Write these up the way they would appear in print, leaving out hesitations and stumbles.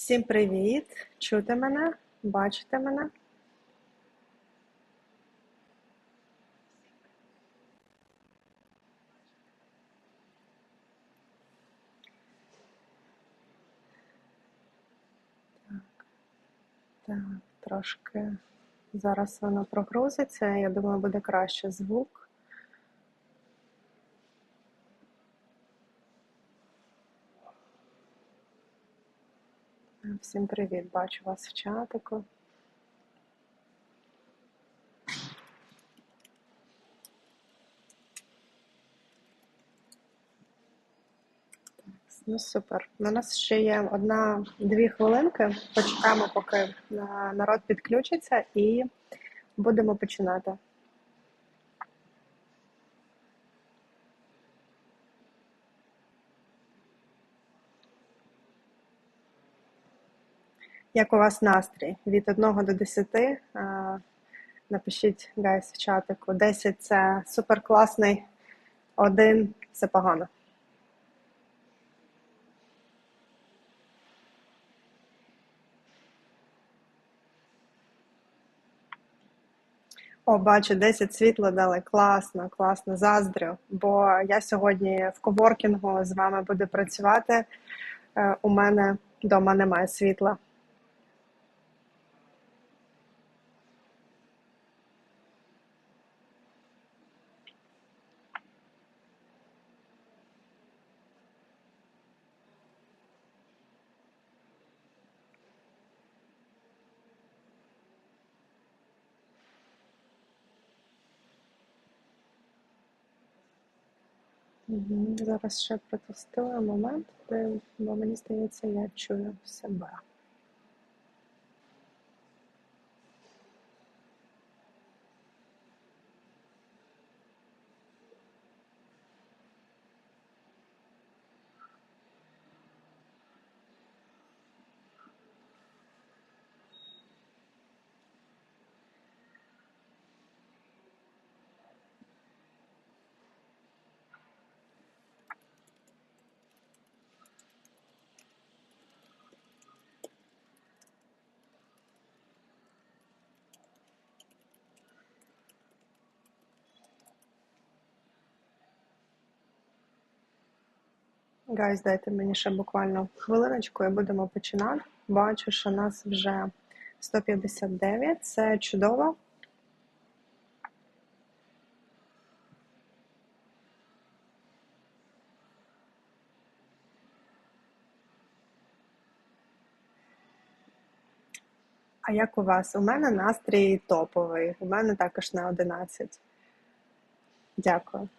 Всім привіт! Чути мене? Бачите мене? Так, трошки зараз воно прогрузиться, я думаю, буде краще звук. Всім привіт, бачу вас в чатику. Ну супер. У нас ще є 1-2 хвилинки. Почекаємо, поки народ підключиться, і будемо починати. Як у вас настрій? Від 1 до 10. Напишіть, гайс, в чатику. 10 – це супер класний, 1 – це погано. О, бачу, 10 світло дали. Класно, класно, заздрю. Бо я сьогодні в коворкінгу з вами буду працювати. У мене вдома немає світла. Зараз ще протестую момент, бо мені здається, я чую себе. Гайз, дайте мені ще буквально хвилиночку і будемо починати. Бачу, що нас вже 159, це чудово. А як у вас? У мене настрій топовий, у мене також на 11. Дякую.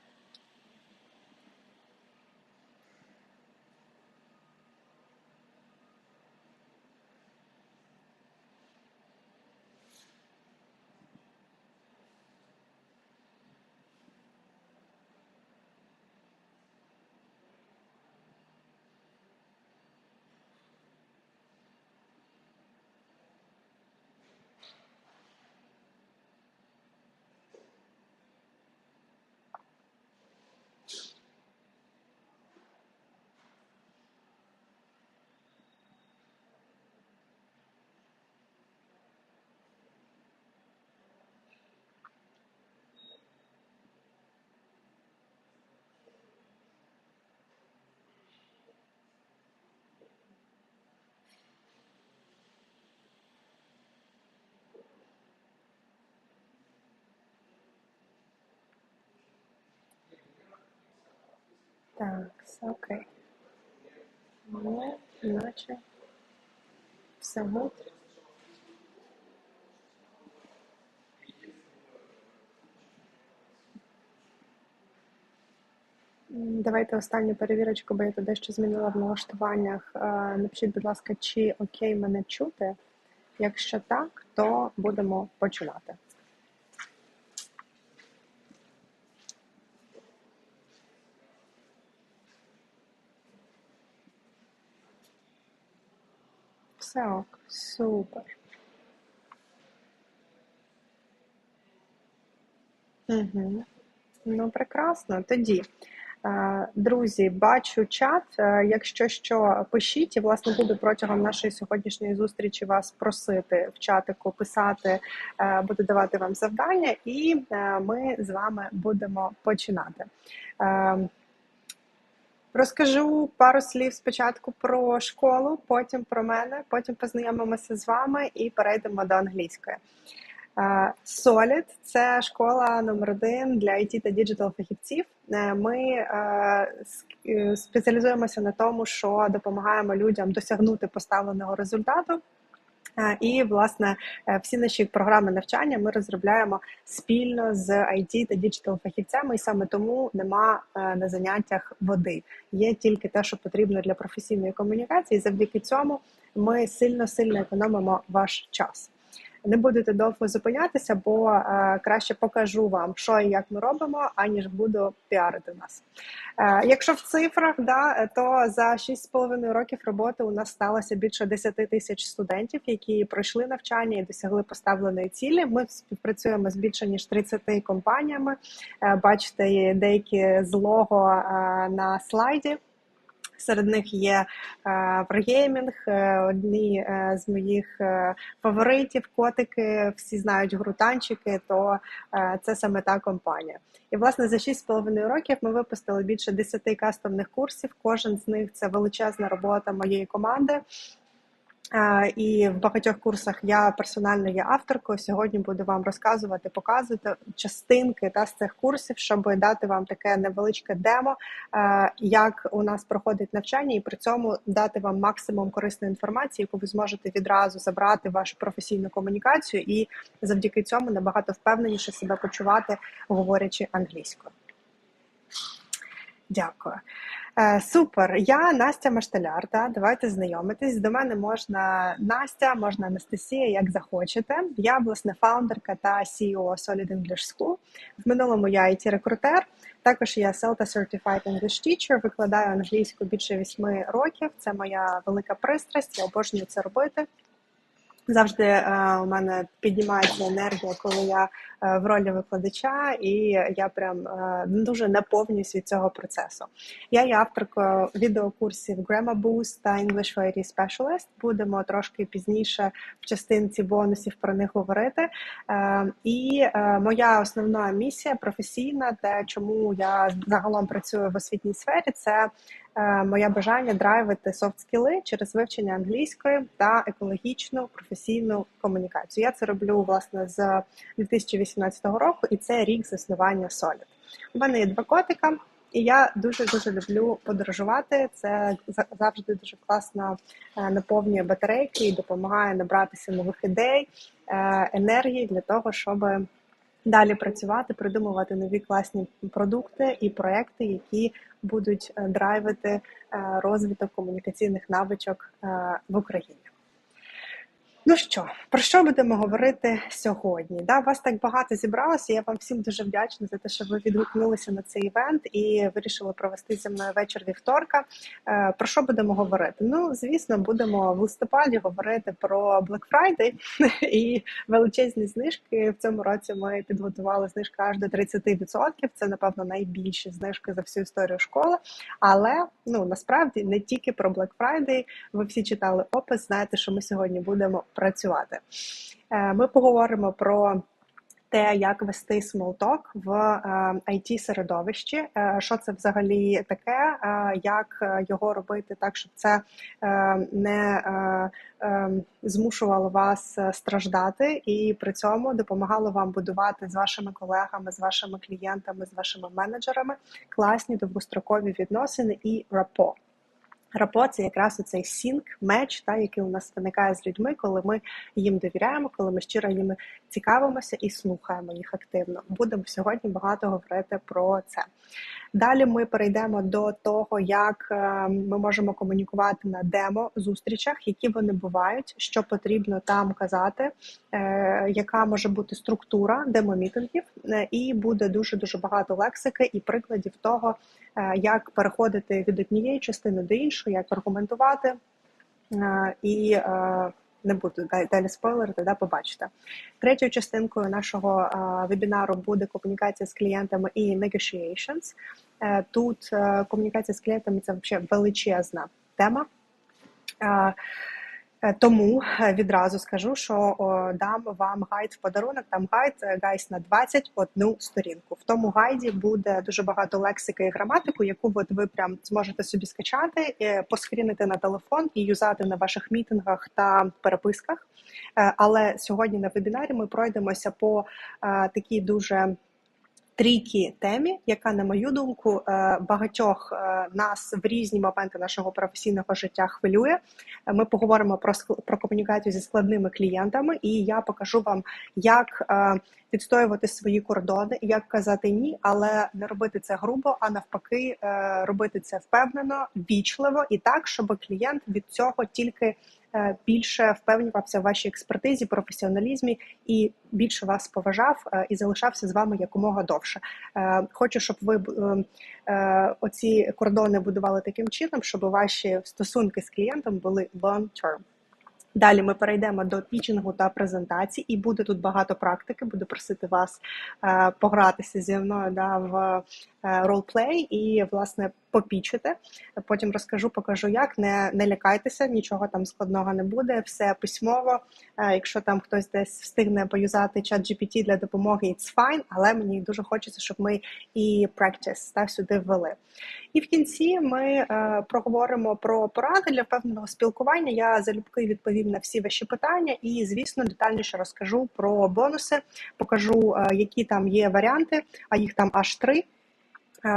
Так, все окей. Ну, наче все гуд. Давайте останню перевірочку, бо я тут дещо змінила в налаштуваннях. Напишіть, будь ласка, чи окей мене чути. Якщо так, то будемо починати. Все ок, супер. Угу. Ну, прекрасно. Тоді Друзі, бачу чат. Якщо що, пишіть. І, власне, буду протягом нашої сьогоднішньої зустрічі вас просити в чатику писати, буду давати вам завдання, і ми з вами будемо починати. Розкажу пару слів спочатку про школу, потім про мене, потім познайомимося з вами і перейдемо до англійської. Solid – це школа номер 1 для IT та діджитал фахівців. Ми спеціалізуємося на тому, що допомагаємо людям досягнути поставленого результату. І, власне, всі наші програми навчання ми розробляємо спільно з IT та діджитал фахівцями, і саме тому нема на заняттях води. Є тільки те, що потрібно для професійної комунікації. Завдяки цьому ми сильно економимо ваш час. Не будете довго зупинятися, бо краще покажу вам, що і як ми робимо, аніж буду піарити нас. Якщо в цифрах, то за 6,5 років роботи у нас сталося більше 10 тисяч студентів, які пройшли навчання і досягли поставленої цілі. Ми співпрацюємо з більше ніж 30 компаніями. Бачите, деякі з лого на слайді. Серед них є Wargaming, одні з моїх фаворитів, котики, всі знають гру танчики, то це саме та компанія. І, власне, за 6,5 років ми випустили більше 10 кастомних курсів, кожен з них – це величезна робота моєї команди. І в багатьох курсах я персонально є авторкою. Сьогодні буду вам розказувати, показувати частинки з цих курсів, щоб дати вам таке невеличке демо, як у нас проходить навчання, і при цьому дати вам максимум корисної інформації, яку ви зможете відразу забрати в вашу професійну комунікацію і завдяки цьому набагато впевненіше себе почувати, говорячи англійською. Дякую. Супер. Я Настя Машталяр, давайте знайомитись. До мене можна Настя, можна Анастасія, як захочете. Я, власне, фаундерка та CEO Solid English School. В минулому я IT-рекрутер, також я CELTA Certified English Teacher, викладаю англійську більше 8 років. Це моя велика пристрасть, я обожнюю це робити. Завжди у мене піднімається енергія, коли я в ролі викладача, і я прям дуже наповнююсь від цього процесу. Я є авторкою відеокурсів Grammar Boost та English for IT Specialist. Будемо трошки пізніше в частинці бонусів про них говорити. І моя основна місія професійна, те, чому я загалом працюю в освітній сфері, це моє бажання драйвити софт-скіли через вивчення англійської та екологічну професійну комунікацію. Я це роблю, власне, з 2018 року, і це рік заснування Solid. У мене є 2 котика, і я дуже люблю подорожувати. Це завжди дуже класно наповнює батарейки і допомагає набратися нових ідей, енергії для того, щоб далі працювати, придумувати нові класні продукти і проекти, які будуть драйвити розвиток комунікаційних навичок в Україні. Ну що, про що будемо говорити сьогодні? Вас так багато зібралося, я вам всім дуже вдячна за те, що ви відгукнулися на цей івент і вирішили провести зі мною вечір вівторка. Про що будемо говорити? Ну, звісно, будемо в листопаді говорити про Black Friday і величезні знижки. В цьому році ми підготували знижки аж до 30%. Це, напевно, найбільші знижки за всю історію школи. Але, насправді, не тільки про Black Friday. Ви всі читали опис, знаєте, що ми сьогодні будемо працювати. Ми поговоримо про те, як вести small talk в IT-середовищі, що це взагалі таке, як його робити так, щоб це не змушувало вас страждати і при цьому допомагало вам будувати з вашими колегами, з вашими клієнтами, з вашими менеджерами класні довгострокові відносини і рапо. Рапо – це якраз оцей синк, меч, який у нас виникає з людьми, коли ми їм довіряємо, коли ми щиро їм цікавимося і слухаємо їх активно. Будемо сьогодні багато говорити про це. Далі ми перейдемо до того, як ми можемо комунікувати на демо-зустрічах, які вони бувають, що потрібно там казати, яка може бути структура демо-мітингів, і буде дуже багато лексики і прикладів того, як переходити від однієї частини до іншої, як аргументувати, і не буду далі спойлерити, побачите. Третьою частинкою нашого вебінару буде комунікація з клієнтами і negotiations. Тут комунікація з клієнтами – це взагалі величезна тема. Тому відразу скажу, що дам вам гайд в подарунок, там гайд на 21 сторінку. В тому гайді буде дуже багато лексики і граматику, яку ви прям зможете собі скачати, поскрінити на телефон і юзати на ваших мітингах та переписках. Але сьогодні на вебінарі ми пройдемося по такій дуже трікі темі, яка, на мою думку, багатьох нас в різні моменти нашого професійного життя хвилює. Ми поговоримо про комунікацію зі складними клієнтами, і я покажу вам, як відстоювати свої кордони, як казати ні, але не робити це грубо, а навпаки, робити це впевнено, вічливо і так, щоб клієнт від цього тільки більше впевнювався в вашій експертизі, професіоналізмі і більше вас поважав і залишався з вами якомога довше. Хочу, щоб ви оці кордони будували таким чином, щоб ваші стосунки з клієнтом були long-term. Далі ми перейдемо до пітчингу та презентації, і буде тут багато практики. Буду просити вас погратися зі мною в ролплей і, власне, попічити. Потім розкажу, покажу як. Не лякайтеся, нічого там складного не буде, все письмово. Якщо там хтось десь встигне поюзати чат GPT для допомоги, it's fine, але мені дуже хочеться, щоб ми і practice сюди ввели. І в кінці ми проговоримо про поради для впевненого спілкування. Я залюбки відповім на всі ваші питання і, звісно, детальніше розкажу про бонуси, покажу, які там є варіанти, а їх там аж 3.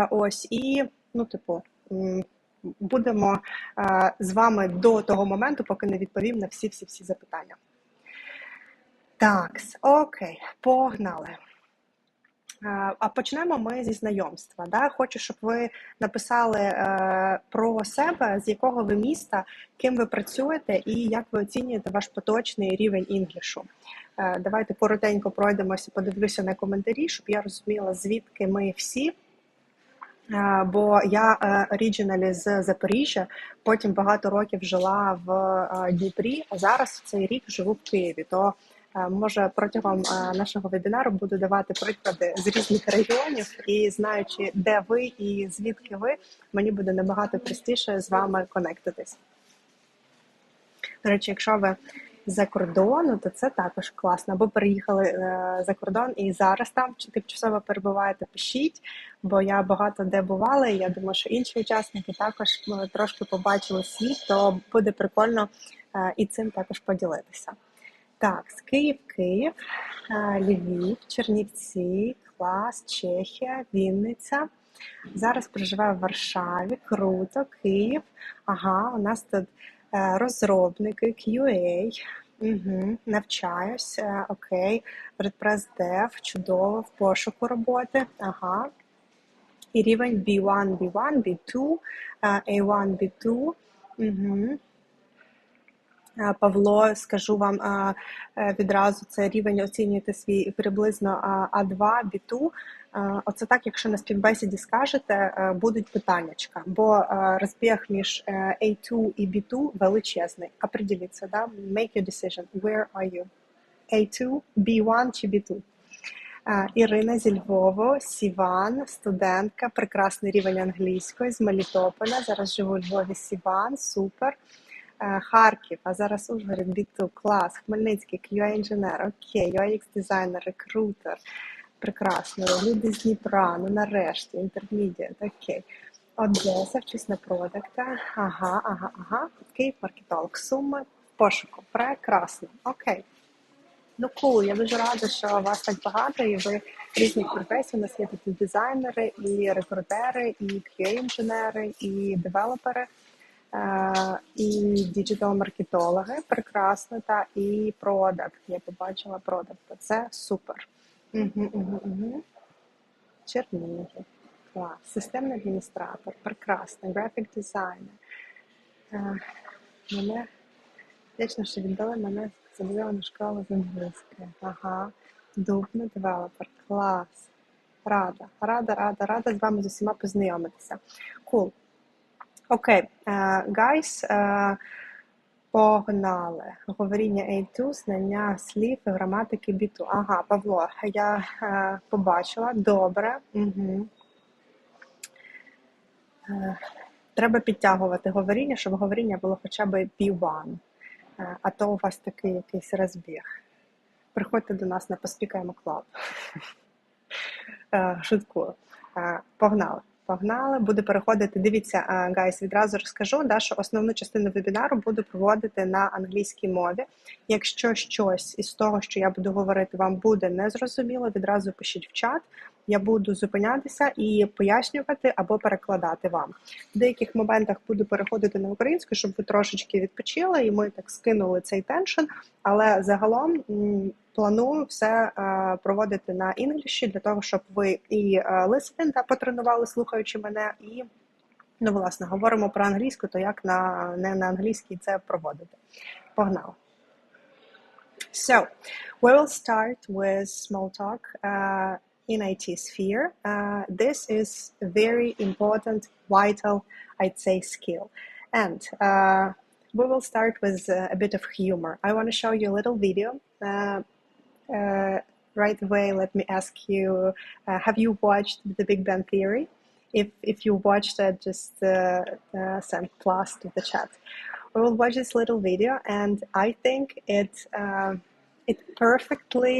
Ось, і, будемо з вами до того моменту, поки не відповім на всі запитання. Так, окей, погнали. А почнемо ми зі знайомства. Хочу, щоб ви написали про себе, з якого ви міста, ким ви працюєте і як ви оцінюєте ваш поточний рівень інглішу. Давайте коротенько пройдемося, подивлюся на коментарі, щоб я розуміла, звідки ми всі. Бо я оригіналі з Запоріжжя, потім багато років жила в Дніпрі, а зараз в цей рік живу в Києві. То, може, протягом нашого вебінару буду давати приклади з різних регіонів, і знаючи, де ви і звідки ви, мені буде набагато простіше з вами конектитись. До речі, якщо ви за кордону, то це також класно. Або переїхали за кордон і зараз там тимчасово перебуваєте, пишіть, бо я багато де бувала, і я думаю, що інші учасники також трошки побачили світ, то буде прикольно і цим також поділитися. Так, з Київ, Львів, Чернівці, клас, Чехія, Вінниця. Зараз проживаю в Варшаві, круто, Київ. Ага, у нас тут розробники, QA, навчаюсь, окей, WordPress Dev, чудово, в пошуку роботи, ага. І рівень B1, B2, A1, B2, Павло, скажу вам відразу, це рівень оцінюєте свій приблизно А2, B2. Оце так, якщо на співбесіді скажете, будуть питаннячка, бо розбіг між A2 і B2 величезний. Определіться, да? Make your decision. Where are you? A2, B1 чи B2? Ірина зі Львову, Сіван, студентка, прекрасний рівень англійської, з Мелітополя, зараз живу у Львові, Сіван, супер. Харків, а зараз Ужгород, B2, клас, Хмельницький, QA-інженер, окей, UX-дизайнер, рекрутер, прекрасно, люди з Дніпра, нарешті, інтермедіат, окей. Одеса, вчусь на продакта, ага, Київ, маркетолог, Суми, пошуку, прекрасно, окей. Cool, я дуже рада, що вас так багато, і ви різних професій, у нас є тут і дизайнери, і рекрутери, і QA-інженери, і девелопери, і діджитал-маркетологи, прекрасно, та і продакт. Я побачила продакт. Це супер. Чернігів. Клас. Системний адміністратор. Прекрасно. Графік дизайнер. Мене вдячно, що віддали мене спеціалізовану школу з англійської. Ага. Дубний девелопер. Клас. Рада з вами з усіма познайомитися. Cool. Окей, guys, погнали. Говоріння A2, знання слів і граматики B2. Ага, Павло, я побачила. Добре. Треба підтягувати говоріння, щоб говоріння було хоча б B1. А то у вас такий якийсь розбіг. Приходьте до нас на Поспікаємо Клаб. Шуткую. Погнали. Буду переходити. Дивіться, гайс, відразу розкажу, що основну частину вебінару буду проводити на англійській мові. Якщо щось із того, що я буду говорити, вам буде незрозуміло, відразу пишіть в чат. Я буду зупинятися і пояснювати або перекладати вам. В деяких моментах буду переходити на українську, щоб ви трошечки відпочили, і ми так скинули цей теншн. Але загалом планую все проводити на інгліші, для того, щоб ви і listening потренували, слухаючи мене, і, власне, говоримо про англійську, то як не на англійській це проводити. Погнали. So, we will start with small talk in IT sphere. This is a very important, vital, I'd say, skill. And we will start with a bit of humor. I want to show you a little video. Right away, let me ask you, have you watched The Big Bang Theory? If you watched it, just send plus to the chat. We will watch this little video, and I think it perfectly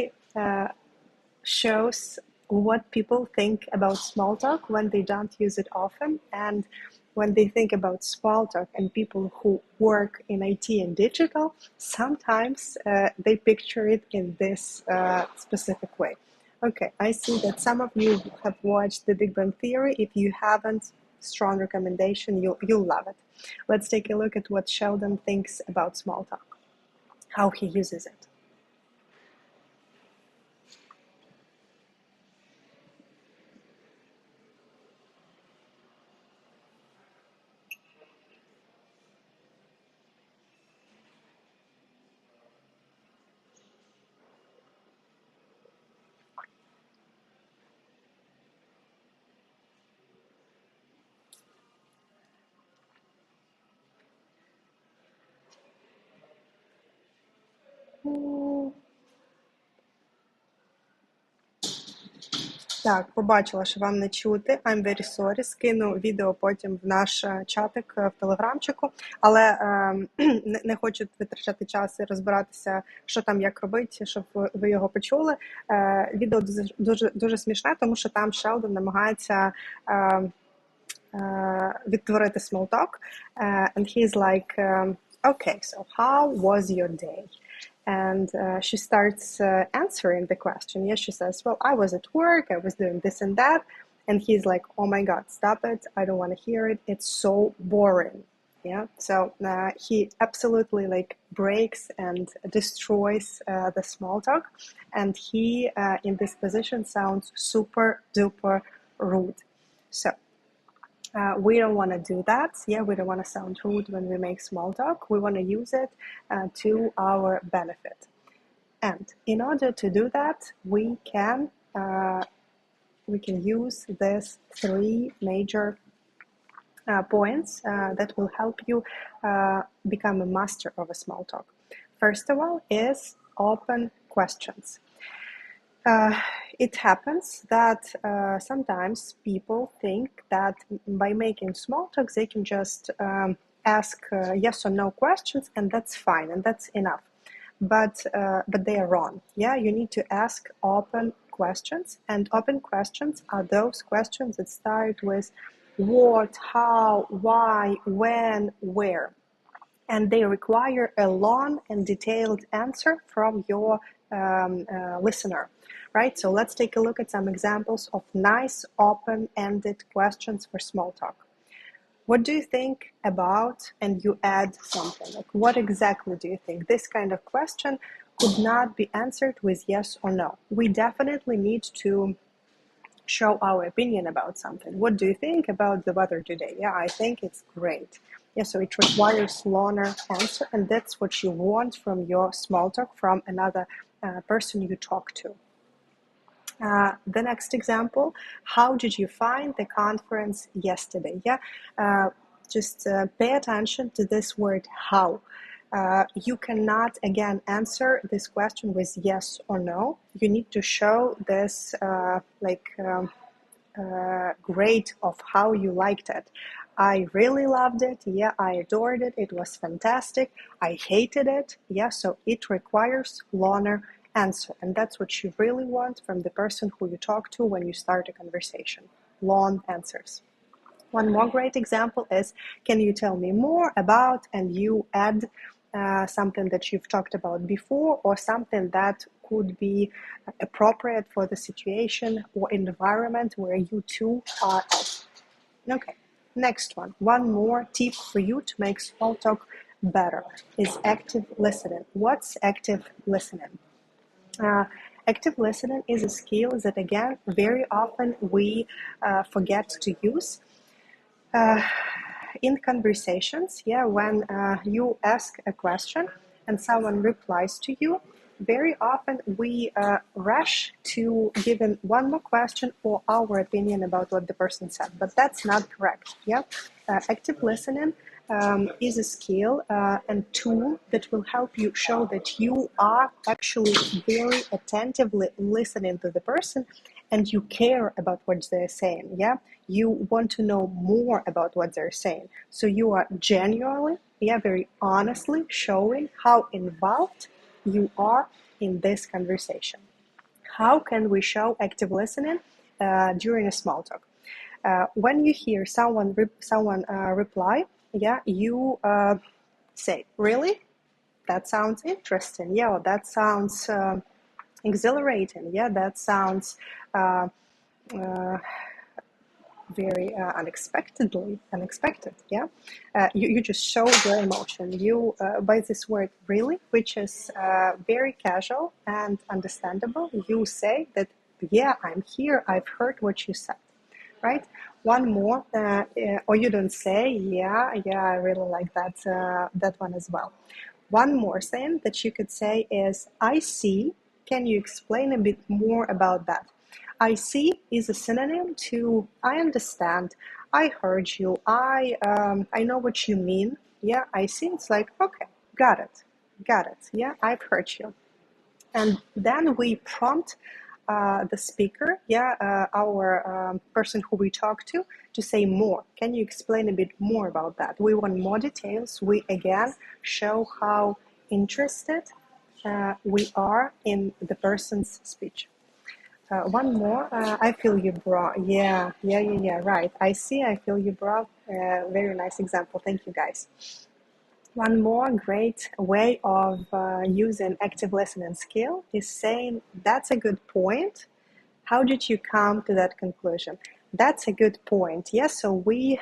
shows what people think about small talk when they don't use it often, and when they think about small talk and people who work in IT and digital, sometimes they picture it in this specific way. Okay, I see that some of you have watched The Big Bang Theory. If you haven't, strong recommendation, you'll love it. Let's take a look at what Sheldon thinks about small talk, how he uses it. Так, побачила, що вам не чути. I'm very sorry. Скину відео потім в наш чатик в телеграмчику, але не хочу витрачати час і розбиратися, що там, як робити, щоб ви його почули. Відео дуже смішне, тому що там Шелдон намагається відтворити small talk. And he's like, okay, so how was your day? And she starts answering the question. Yes, she says, well, I was at work, I was doing this and that. And he's like, oh my God, stop it. I don't want to hear it. It's so boring. Yeah. So he absolutely breaks and destroys the small talk. And he, in this position, sounds super duper rude. So we don't want to do that. Yeah, we don't want to sound rude when we make small talk. We want to use it to our benefit. And in order to do that, we can use these three major points that will help you become a master of a small talk. First of all is open questions. It happens that sometimes people think that by making small talk, they can just ask yes or no questions, and that's fine, and that's enough. But they are wrong. Yeah, you need to ask open questions, and open questions are those questions that start with what, how, why, when, where. And they require a long and detailed answer from your listener, right? So let's take a look at some examples of nice open-ended questions for small talk. What do you think about, and you add something, like what exactly do you think? This kind of question could not be answered with yes or no. We definitely need to show our opinion about something. What do you think about the weather today? Yeah, I think it's great. Yeah, so it requires longer answer, and that's what you want from your small talk from another person you talk to. The next example, how did you find the conference yesterday? Yeah, just pay attention to this word how. You cannot, again, answer this question with yes or no. You need to show this great of how you liked it. I really loved it. Yeah, I adored it. It was fantastic. I hated it. Yeah, so it requires longer answer. And that's what you really want from the person who you talk to when you start a conversation. Long answers. One more great example is, can you tell me more about, and you add something that you've talked about before, or something that could be appropriate for the situation or environment where you two are at. Okay, next one. One more tip for you to make small talk better is active listening. What's active listening? Active listening is a skill that, again, very often we forget to use. In conversations, when you ask a question and someone replies to you, very often we rush to giving one more question or our opinion about what the person said, but that's not correct. Active listening is a skill and tool that will help you show that you are actually very attentively listening to the person and you care about what they're saying. You want to know more about what they're saying. So you are genuinely, very honestly showing how involved you are in this conversation. How can we show active listening during a small talk? When you hear someone reply, you say, really? That sounds interesting. That sounds exhilarating. That sounds very unexpected. You just show your emotion. You by this word really, which is very casual and understandable, you say that, I'm here, I've heard what you said, right? One more, or you don't say, I really like that one as well. One more thing that you could say is, I see, can you explain a bit more about that? I see is a synonym to I understand, I heard you, I know what you mean. I see, it's like, okay, got it. I've heard you. And then we prompt the speaker, our person who we talk to say more. Can you explain a bit more about that? We want more details. We again show how interested we are in the person's speech. One more, I feel you brought. Right. I see, I feel you brought. Very nice example. Thank you, guys. One more great way of using active listening skill is saying, that's a good point. How did you come to that conclusion? That's a good point. So we,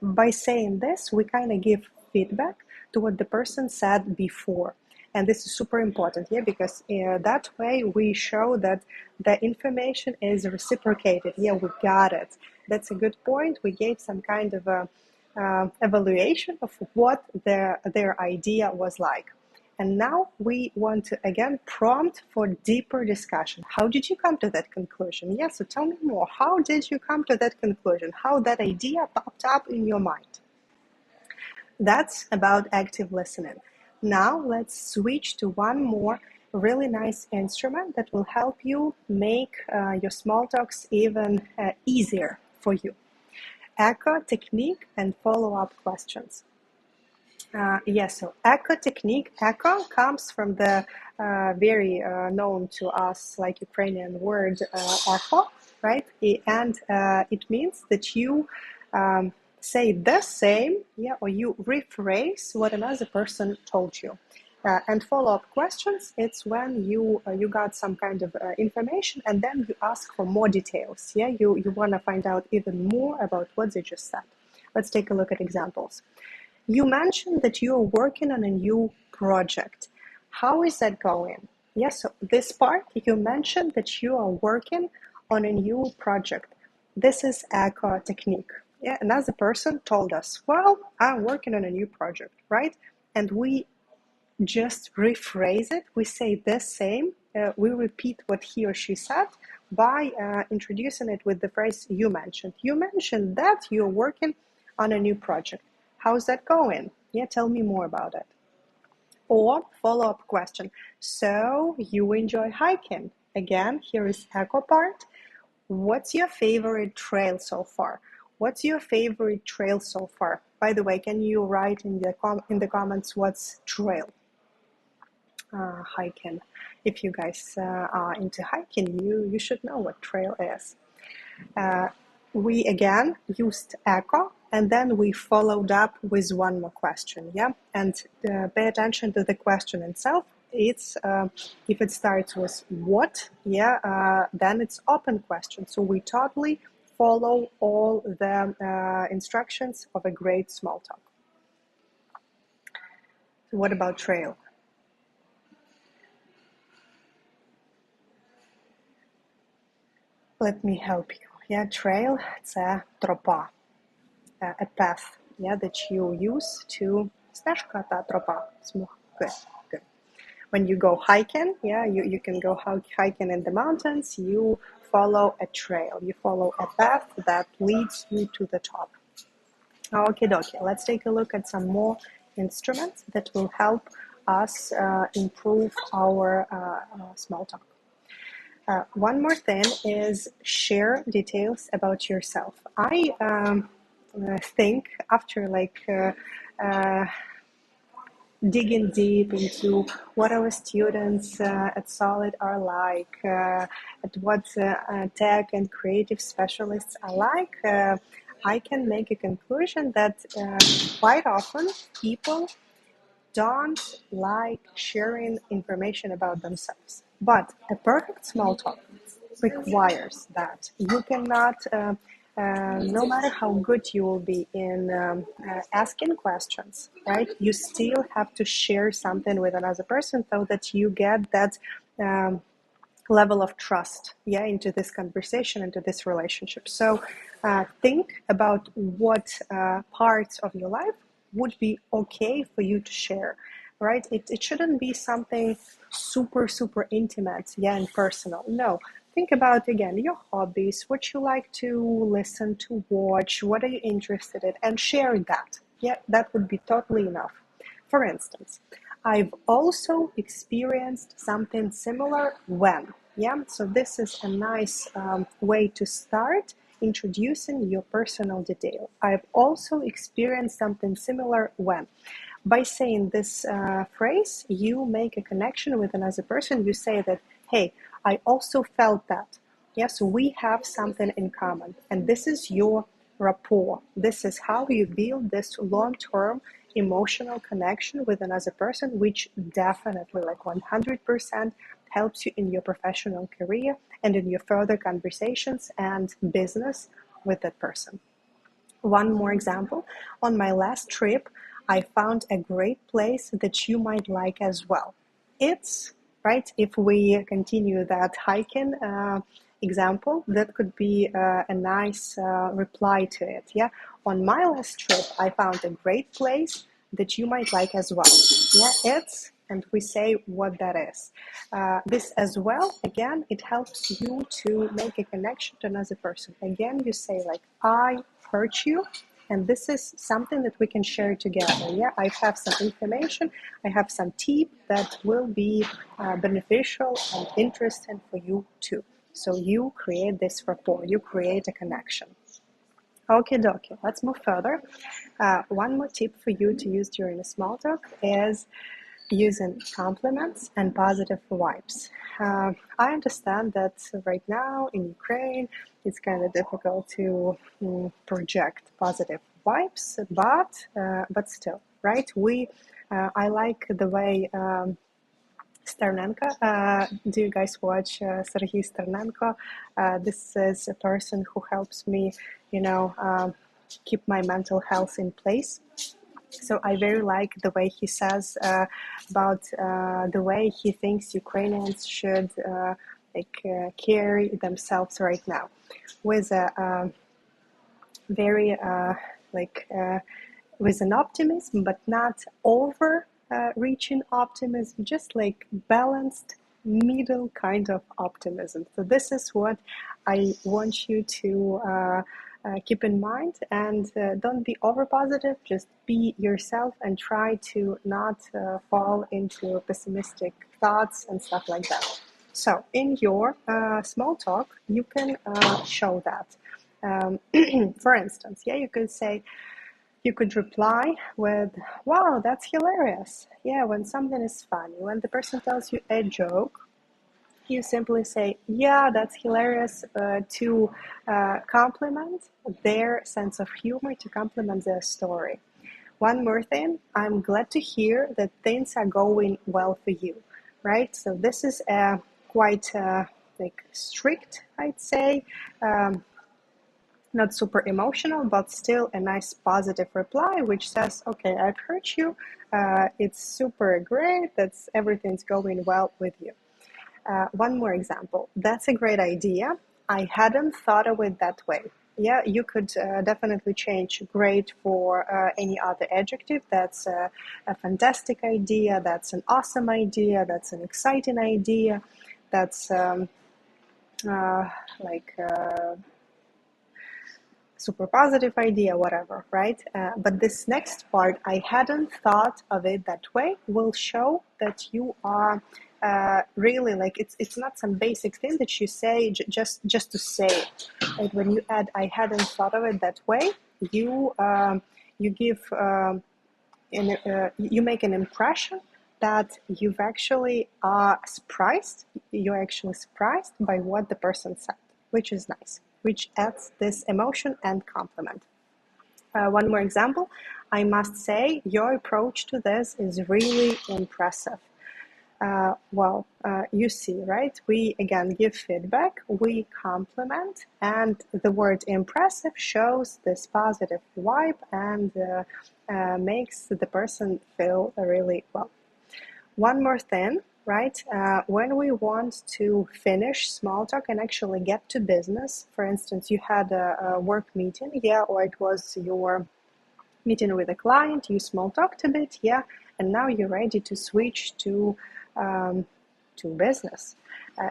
by saying this, we kind of give feedback to what the person said before. And this is super important, because that way we show that the information is reciprocated. We got it. That's a good point. We gave some kind of evaluation of what their idea was like. And now we want to, again, prompt for deeper discussion. How did you come to that conclusion? So tell me more. How did you come to that conclusion? How that idea popped up in your mind? That's about active listening. Now let's switch to one more really nice instrument that will help you make your small talks even easier for you. Echo technique and follow-up questions. So echo technique. Echo comes from the very known to us like Ukrainian word echo, right? And it means that you say the same, or you rephrase what another person told you. And follow-up questions, it's when you got some kind of information and then you ask for more details. You want to find out even more about what they just said. Let's take a look at examples. You mentioned that you are working on a new project. How is that going? So this part, you mentioned that you are working on a new project. This is echo technique. Another person told us, well, I'm working on a new project, right? And we just rephrase it. We say the same. We repeat what he or she said by introducing it with the phrase you mentioned. You mentioned that you're working on a new project. How's that going? Tell me more about it. Or follow-up question. So you enjoy hiking? Again, here is echo part. What's your favorite trail so far? What's your favorite trail so far? By the way, can you write in the comments what's trail? Hiking. If you guys are into hiking, you should know what trail is. We again used echo, and then we followed up with one more question, yeah? And pay attention to the question itself. It's if it starts with what, yeah, then it's open question. So we totally follow all the instructions of a great small talk. So what about trail? Let me help you. Yeah, trail – це тропа, a path, yeah, that you use to стежка та тропа. Good. When you go hiking, yeah, you can go hiking in the mountains. You follow a trail. You follow a path that leads you to the top. Okay, dokie. Let's take a look at some more instruments that will help us improve our small talk. One more thing is share details about yourself. I think after digging deep into what our students at Solid are like, at what tech and creative specialists are like, I can make a conclusion that quite often people don't like sharing information about themselves. But a perfect small talk requires that. You cannot, no matter how good you will be in asking questions, right? You still have to share something with another person so that you get that level of trust, yeah, into this conversation, into this relationship. So think about what parts of your life would be okay for you to share, right? It shouldn't be something super intimate, yeah, and personal. No, think about, again, your hobbies, what you like to listen to, watch, what are you interested in, and share that. Yeah, that would be totally enough. For instance, I've also experienced something similar when, yeah, so this is a nice way to start introducing your personal detail. I've also experienced something similar when. By saying this phrase, you make a connection with another person. You say that, hey, I also felt that. Yes, we have something in common. And this is your rapport. This is how you build this long-term emotional connection with another person, which definitely, like 100%, helps you in your professional career and in your further conversations and business with that person. One more example. On my last trip, I found a great place that you might like as well. It's, right, if we continue that hiking example, that could be a nice reply to it, yeah? On my last trip, I found a great place that you might like as well. Yeah, it's, and we say what that is. This as well, again, it helps you to make a connection to another person. Again, you say like, I heard you, and this is something that we can share together. Yeah, I have some information, I have some tip that will be beneficial and interesting for you too. So you create this rapport, you create a connection. Okay, dokie, let's move further. One more tip for you to use during a small talk is using compliments and positive vibes. I understand that right now in Ukraine, it's kind of difficult to project positive vibes, but still, right? I like the way Sternenko. Do you guys watch Sergei Sternenko? This is a person who helps me, keep my mental health in place. So I very like the way he says about the way he thinks Ukrainians should carry themselves right now, with a very with an optimism, but not over reaching optimism, just like balanced middle kind of optimism. So this is what I want you to keep in mind, and don't be over positive, just be yourself and try to not fall into pessimistic thoughts and stuff like that. So in your small talk, you can show that. For instance, yeah, you could reply with, wow, that's hilarious. Yeah, when something is funny, when the person tells you a joke, you simply say, yeah, that's hilarious, to compliment their sense of humor, to compliment their story. One more thing, I'm glad to hear that things are going well for you, right? So this is quite like strict, I'd say, not super emotional, but still a nice positive reply, which says, okay, I've heard you. It's super great. Everything's going well with you. One more example. That's a great idea. I hadn't thought of it that way. Yeah, you could definitely change great for any other adjective. That's a fantastic idea. That's an awesome idea. That's an exciting idea. That's super positive idea, whatever, right? But this next part, I hadn't thought of it that way, will show that you are really like, it's not some basic thing that you say just to say it. Like when you add, I hadn't thought of it that way, you give you make an impression that you've actually surprised. You're actually surprised by what the person said, which is nice, which adds this emotion and compliment. One more example, I must say your approach to this is really impressive. You see, right? We again give feedback, we compliment, and the word impressive shows this positive vibe and makes the person feel really well. One more thing, right? When we want to finish small talk and actually get to business, for instance, you had a work meeting, yeah, or it was your meeting with a client, you small talked a bit, yeah, and now you're ready to switch to business.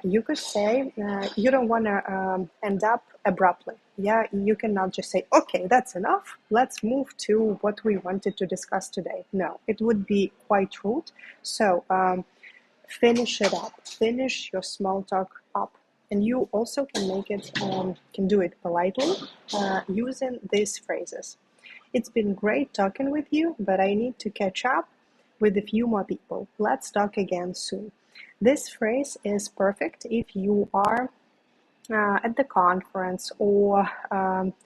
You could say you don't want to end up abruptly. Yeah, you cannot just say, okay, that's enough. Let's move to what we wanted to discuss today. No, it would be quite rude. So finish it up. Finish your small talk up. And you also can make it, can do it politely using these phrases. It's been great talking with you, but I need to catch up with a few more people. Let's talk again soon. This phrase is perfect if you are at the conference, or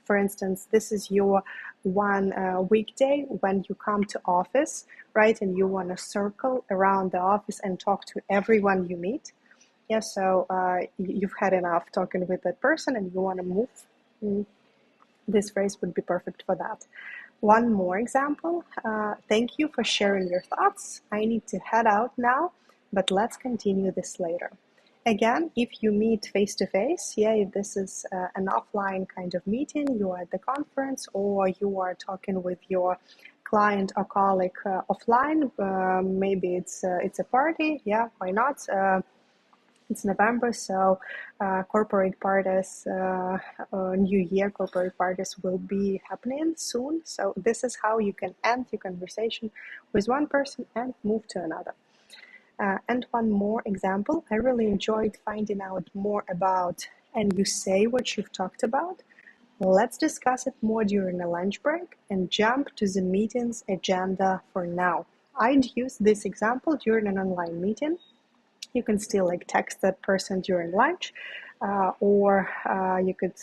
for instance, this is your one weekday when you come to office, right? And you want to circle around the office and talk to everyone you meet. Yeah, so you've had enough talking with that person and you want to move. This phrase would be perfect for that. One more example. Thank you for sharing your thoughts. I need to head out now, but let's continue this later. Again, if you meet face-to-face, yeah, if this is an offline kind of meeting, you are at the conference, or you are talking with your client or colleague offline, maybe it's a party, yeah, why not? It's November, so corporate parties, New Year corporate parties will be happening soon. So this is how you can end your conversation with one person and move to another. And one more example, I really enjoyed finding out more about, and you say what you've talked about. Let's discuss it more during a lunch break and jump to the meeting's agenda for now. I'd use this example during an online meeting. You can still text that person during lunch, or you could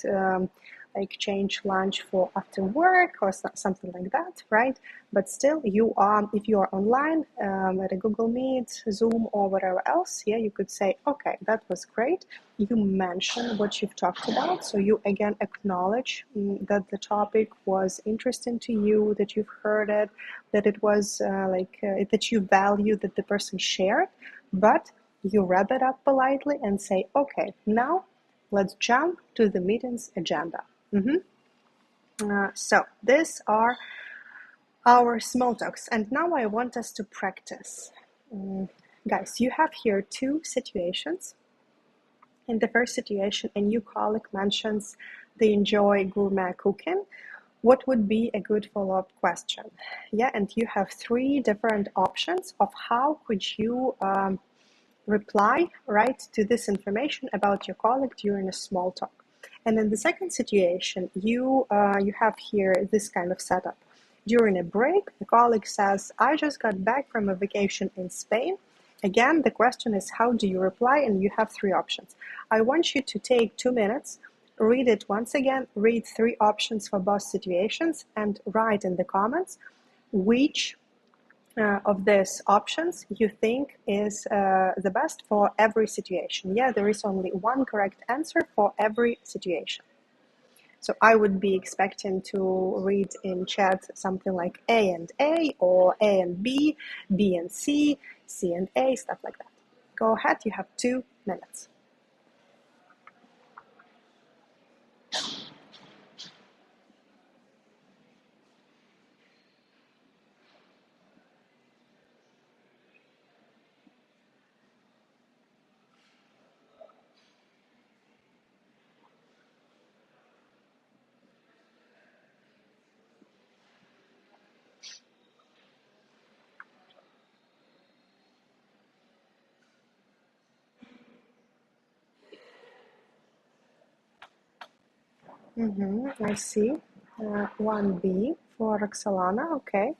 change lunch for after work or something like that, right? But still, if you are online at a Google Meet, Zoom, or whatever else, yeah, you could say, okay, that was great. You mention what you've talked about, so you again acknowledge that the topic was interesting to you, that you've heard it, that it was that you value that the person shared, but you wrap it up politely and say, okay, now let's jump to the meeting's agenda. So these are our small talks. And now I want us to practice. Guys, you have here two situations. In the first situation, a new colleague mentions they enjoy gourmet cooking. What would be a good follow-up question? Yeah, and you have three different options of how could you reply, write to this information about your colleague during a small talk. And in the second situation, you have here this kind of setup. During a break, the colleague says, I just got back from a vacation in Spain. Again, the question is, how do you reply? And you have three options. I want you to take 2 minutes, read it once again, read 3 options for both situations, and write in the comments which of these options you think is the best for every situation. Yeah, there is only one correct answer for every situation. So I would be expecting to read in chat something like A and A, or A and B, B and C, C and A, stuff like that. Go ahead, you have 2 minutes. I see. 1B for Roxalana, okay.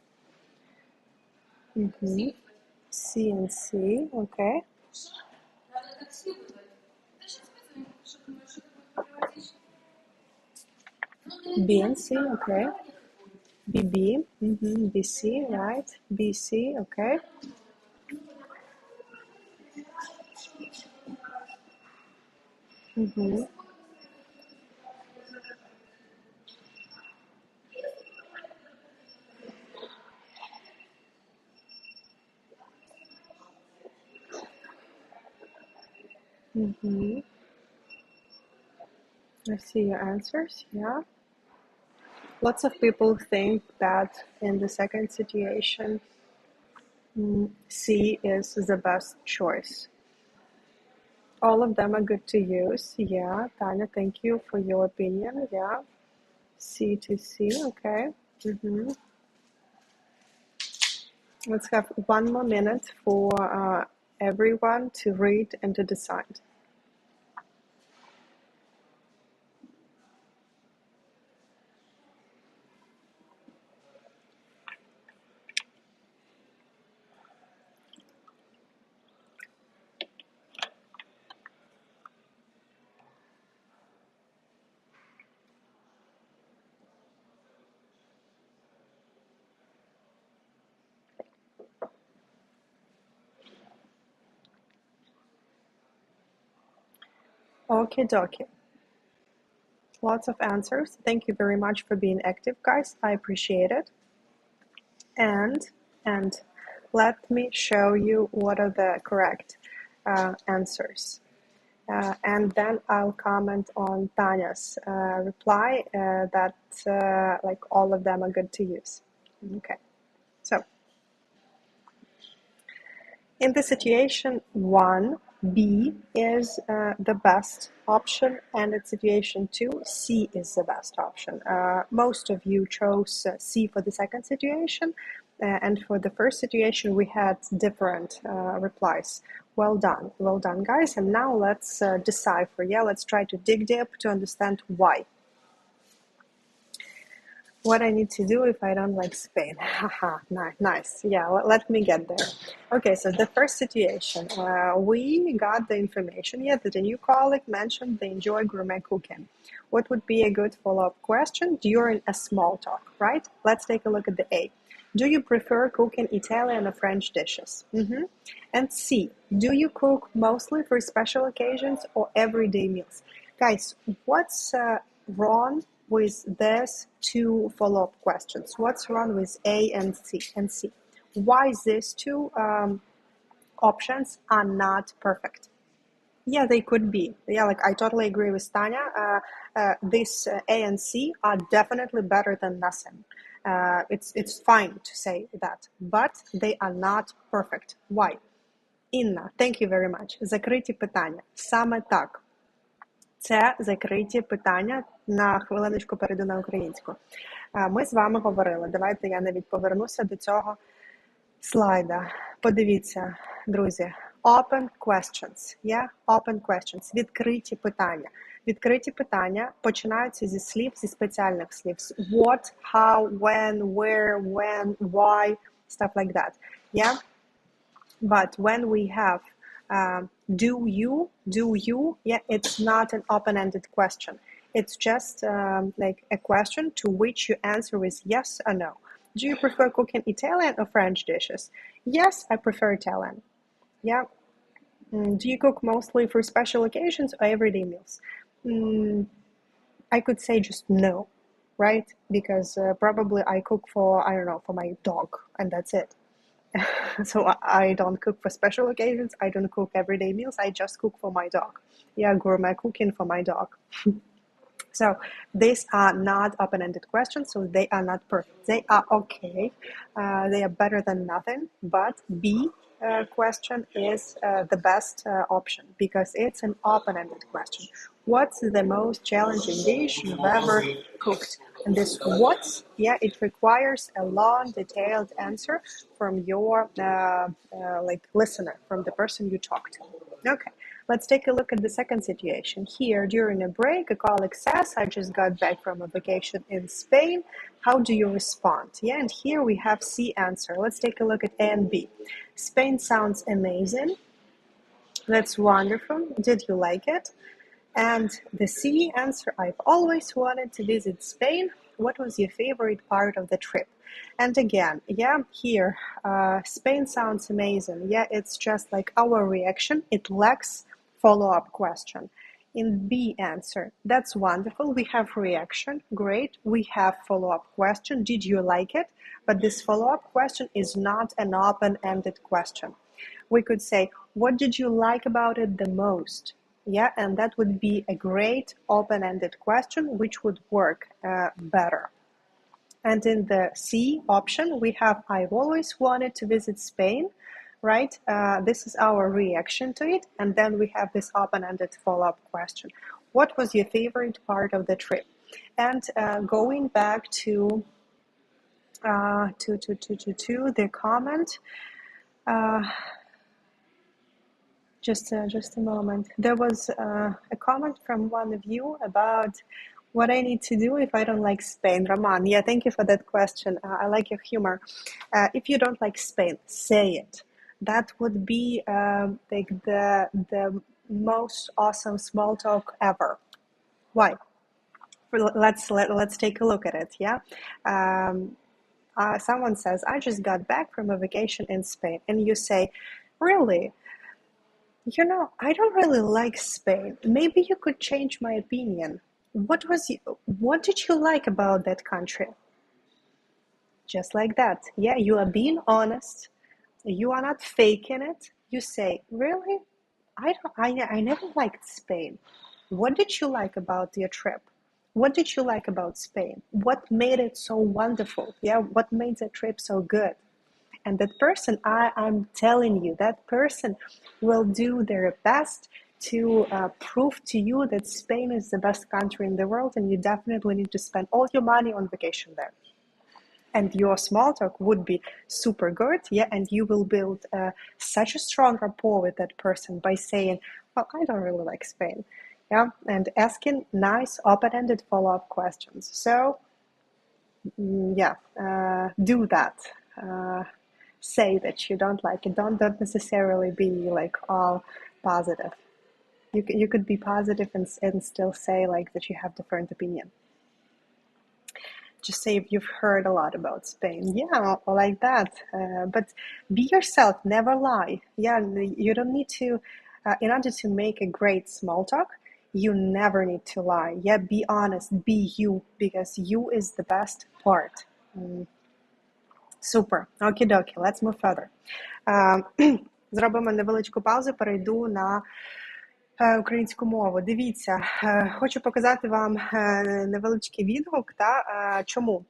C and C, okay. B and C, okay. BB, BC, right. BC, okay. I see your answers, yeah. Lots of people think that in the second situation, C is the best choice. All of them are good to use, yeah. Tanya, thank you for your opinion, yeah. C to C, okay. Let's have 1 more minute for everyone to read and to decide. Okie dokie. Lots of answers. Thank you very much for being active, guys. I appreciate it. And let me show you what are the correct answers. And then I'll comment on Tanya's reply that like all of them are good to use. Okay, so in the situation 1, B is the best option, and in situation 2, C is the best option. Most of you chose C for the second situation, and for the first situation we had different replies. Well done, guys. And now let's decipher. Yeah, let's try to dig deep to understand why. What I need to do if I don't like Spain. Haha, nice. Yeah, let me get there. Okay, so the first situation, we got the information, that a new colleague mentioned they enjoy gourmet cooking. What would be a good follow-up question during a small talk, right? Let's take a look at the A. Do you prefer cooking Italian or French dishes? And C, do you cook mostly for special occasions or everyday meals? Guys, what's wrong with these 2 follow-up questions? What's wrong with A and C? Why these 2 options are not perfect? Yeah, they could be. Yeah, like I totally agree with Tanya. These A and C are definitely better than nothing. It's fine to say that, but they are not perfect. Why? Інна, thank you very much. Закриті питання. Саме так. Це закриті питання. На хвилиночку перейду на українську. Ми з вами говорили. Давайте я навіть повернуся до цього слайда. Подивіться, друзі. Open questions. Open questions. Відкриті питання. Відкриті питання починаються зі слів, зі спеціальних слів. What, how, when, where, when, why, stuff like that. But when we have do you, it's not an open-ended question. It's just like a question to which you answer with yes or no. Do you prefer cooking Italian or French dishes? Yes, I prefer Italian. Do you cook mostly for special occasions or everyday meals? I could say just no, right? Because probably I cook for my dog, and that's it. So I don't cook for special occasions. I don't cook everyday meals. I just cook for my dog. Gourmet cooking for my dog. So these are not open-ended questions, so they are not perfect. They are okay. They are better than nothing, but B question is the best option because it's an open-ended question. What's the most challenging dish you've ever cooked? And this what, it requires a long, detailed answer from your listener, from the person you talk to. Okay, let's take a look at the second situation. Here, during a break, a colleague says, I just got back from a vacation in Spain. How do you respond? And here we have C answer. Let's take a look at A and B. Spain sounds amazing. That's wonderful. Did you like it? And the C answer, I've always wanted to visit Spain. What was your favorite part of the trip? And again, here, Spain sounds amazing. It's just like our reaction. It lacks follow-up question. In B answer, that's wonderful. We have reaction. Great. We have follow-up question. Did you like it? But this follow-up question is not an open-ended question. We could say, what did you like about it the most? And that would be a great open-ended question, which would work better. And in the C option, we have, I've always wanted to visit Spain, right? This is our reaction to it. And then we have this open-ended follow-up question. What was your favorite part of the trip? And going back to the comment, just a moment. There was a comment from one of you about what I need to do if I don't like Spain. Roman, thank you for that question. I like your humor. If you don't like Spain, say it. That would be like the most awesome small talk ever. Why? Let's take a look at it. Someone says, I just got back from a vacation in Spain, and you say, really? I don't really like Spain. Maybe you could change my opinion. What did you like about that country? Just like that. You are being honest. You are not faking it. You say, really? I never liked Spain. What did you like about your trip? What did you like about Spain? What made it so wonderful? What made the trip so good? And that person, I'm telling you, that person will do their best to prove to you that Spain is the best country in the world, and you definitely need to spend all your money on vacation there. And your small talk would be super good, and you will build such a strong rapport with that person by saying, well, I don't really like Spain, and asking nice open-ended follow-up questions. So, do that. Say that you don't like it. Don't necessarily be like all positive. You could be positive and still say like that you have different opinion. Just say if you've heard a lot about Spain. Like that. But be yourself. Never lie. You don't need to. In order to make a great small talk, you never need to lie. Be honest. Be you, because you is the best part. Супер. Окей-докі, let's move further. Зробимо невеличку паузу, перейду на українську мову. Дивіться, хочу показати вам невеличкий відгук. Чому?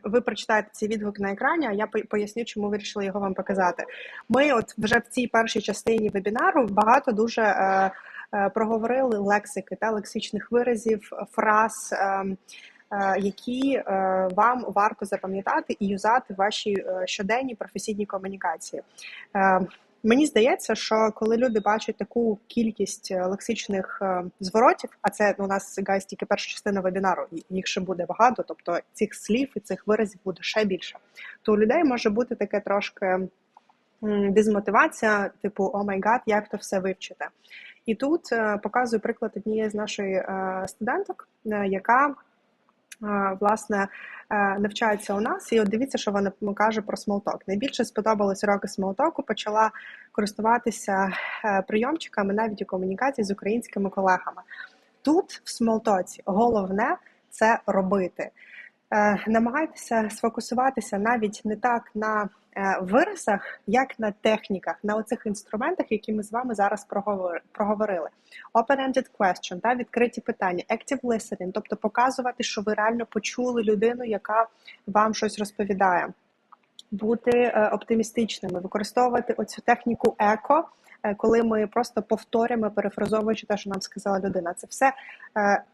Ви прочитаєте цей відгук на екрані, а я поясню, чому вирішила його вам показати. Ми от вже в цій першій частині вебінару багато дуже проговорили лексики та лексичних виразів, фраз, які вам варто запам'ятати і юзати в вашій щоденній професійній комунікації. Мені здається, що коли люди бачать таку кількість лексичних зворотів, а це у нас, guys, тільки перша частина вебінару, їх ще буде багато, тобто цих слів і цих виразів буде ще більше, то у людей може бути таке трошки дезмотивація, типу, о май гад, як то все вивчити. І тут показую приклад однієї з нашої студенток, яка власне, навчається у нас, і от дивіться, що вона каже про смолток. Найбільше сподобалось уроки смолтоку, почала користуватися прийомчиками навіть у комунікації з українськими колегами. Тут, в смолтоці, головне – це робити. Намагайтеся сфокусуватися навіть не так на виразах, як на техніках, на оцих інструментах, які ми з вами зараз проговорили. Open-ended question, та, відкриті питання, active listening, тобто показувати, що ви реально почули людину, яка вам щось розповідає. Бути оптимістичними, використовувати оцю техніку еко, коли ми просто повторюємо, перефразовуючи те, що нам сказала людина. Це все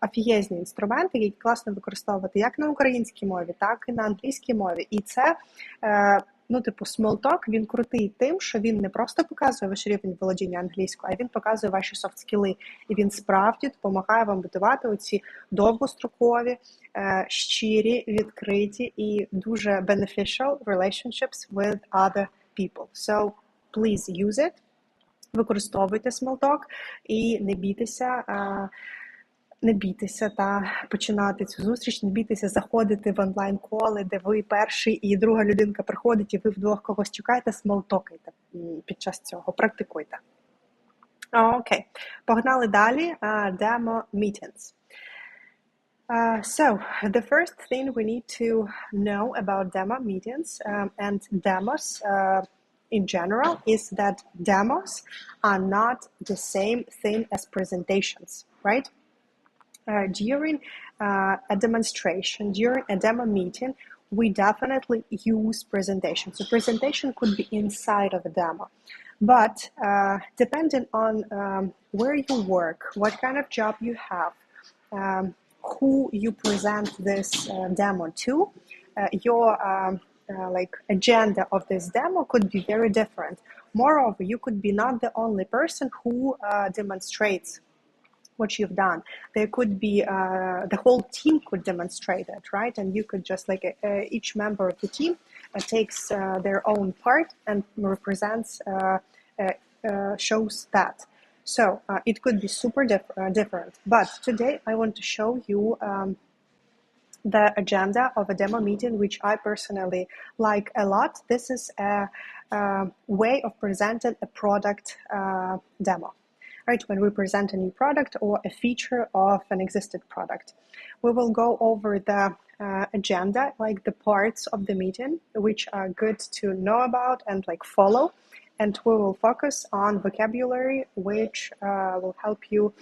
офігезні інструменти, які класно використовувати як на українській мові, так і на англійській мові. І це, small talk, він крутий тим, що він не просто показує ваш рівень володіння англійською, а він показує ваші софт-скіли. І він справді допомагає вам будувати оці довгострокові, щирі, відкриті і дуже beneficial relationships with other people. So, please use it. Використовуйте small talk і не бійтеся та починати цю зустріч, не бійтеся заходити в онлайн-коли, де ви перший і друга людинка приходить, і ви вдвох когось чекаєте, смолтокайте під час цього, практикуйте. Окей, погнали далі. Demo meetings. So, the first thing we need to know about demo meetings and demos in general is that demos are not the same thing as presentations, right? During a demonstration, during a demo meeting, we definitely use presentation. So presentation could be inside of a demo. But depending on where you work, what kind of job you have, who you present this demo to, your agenda of this demo could be very different. Moreover, you could be not the only person who demonstrates what you've done. There could be the whole team could demonstrate it, right? And you could just each member of the team takes their own part and represents, shows that. So it could be super different. But today I want to show you the agenda of a demo meeting, which I personally like a lot. This is a way of presenting a product demo. Right, when we present a new product or a feature of an existing product. We will go over the agenda, like the parts of the meeting, which are good to know about and follow. And we will focus on vocabulary, which will help you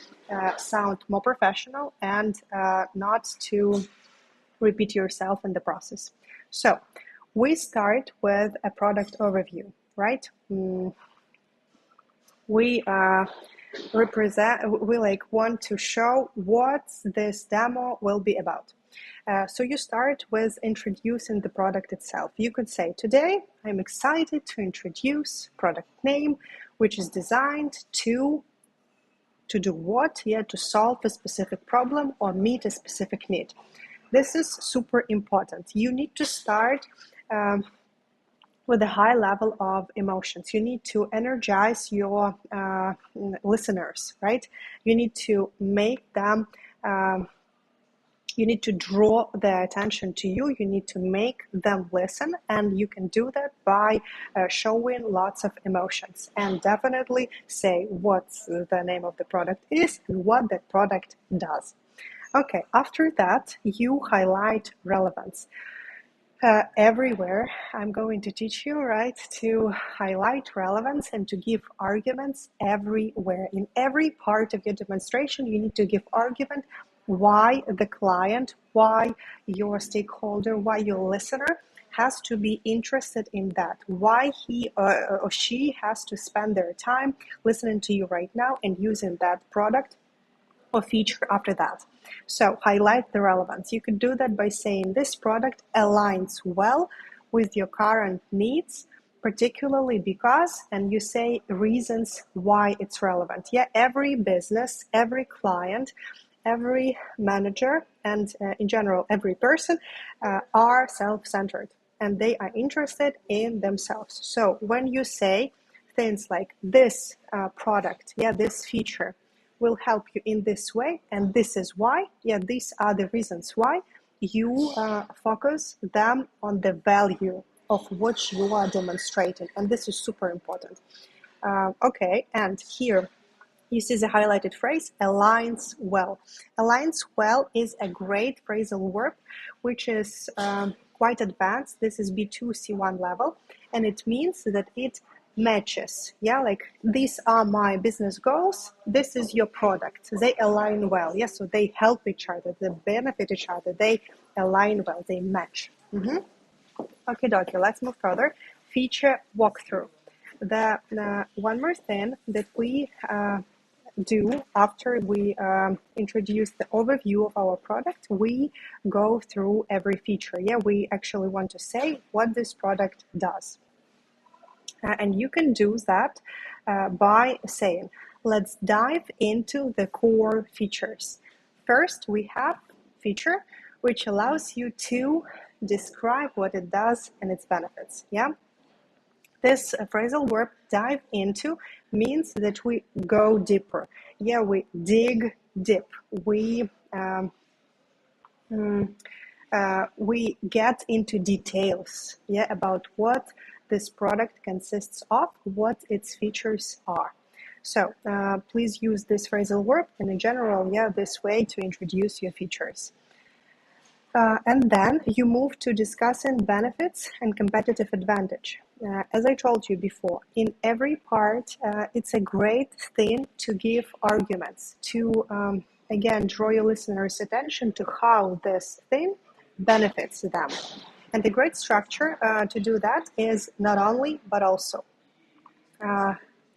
sound more professional and not to repeat yourself in the process. So, we start with a product overview, right? We want to show what this demo will be about. So you start with introducing the product itself. You could say, today I'm excited to introduce product name, which is designed to do what? Yeah, to solve a specific problem or meet a specific need. This is super important. You need to start with a high level of emotions. You need to energize your listeners, right? You need to make them, you need to draw their attention to you. You need to make them listen, and you can do that by showing lots of emotions. And definitely say what the name of the product is and what the product does. Okay, after that, you highlight relevance. Everywhere I'm going to teach you, right, to highlight relevance and to give arguments everywhere. In every part of your demonstration, you need to give argument why the client, why your stakeholder, why your listener has to be interested in that, why he or she has to spend their time listening to you right now and using that product or feature after that. So highlight the relevance. You could do that by saying this product aligns well with your current needs, particularly because, and you say reasons why it's relevant. Yeah, every business, every client, every manager, and in general, every person are self-centered and they are interested in themselves. So when you say things like this product, yeah, this feature will help you in this way, and this is why, yeah, these are the reasons why, you focus them on the value of what you are demonstrating, and this is super important. Okay, and here you see the highlighted phrase, aligns well. Aligns well is a great phrasal verb, which is quite advanced. This is B2, C1 level, and it means that it matches. Yeah, like these are my business goals, this is your product. They align well. Yeah, so they help each other, they benefit each other, they align well, they match. Okay, dokie, let's move further. Feature walkthrough. The one more thing that we do after we introduce the overview of our product, we go through every feature. Yeah, we actually want to say what this product does. And you can do that by saying, let's dive into the core features. First, we have feature, which allows you to describe what it does and its benefits. Yeah. This phrasal verb, dive into, means that we go deeper. Yeah, we dig deep. We get into details, yeah, about what this product consists of, what its features are. So please use this phrasal verb and in general, yeah, this way to introduce your features. And then you move to discussing benefits and competitive advantage. As I told you before, in every part, it's a great thing to give arguments, to, again, draw your listeners' attention to how this thing benefits them. And the great structure to do that is not only, but also.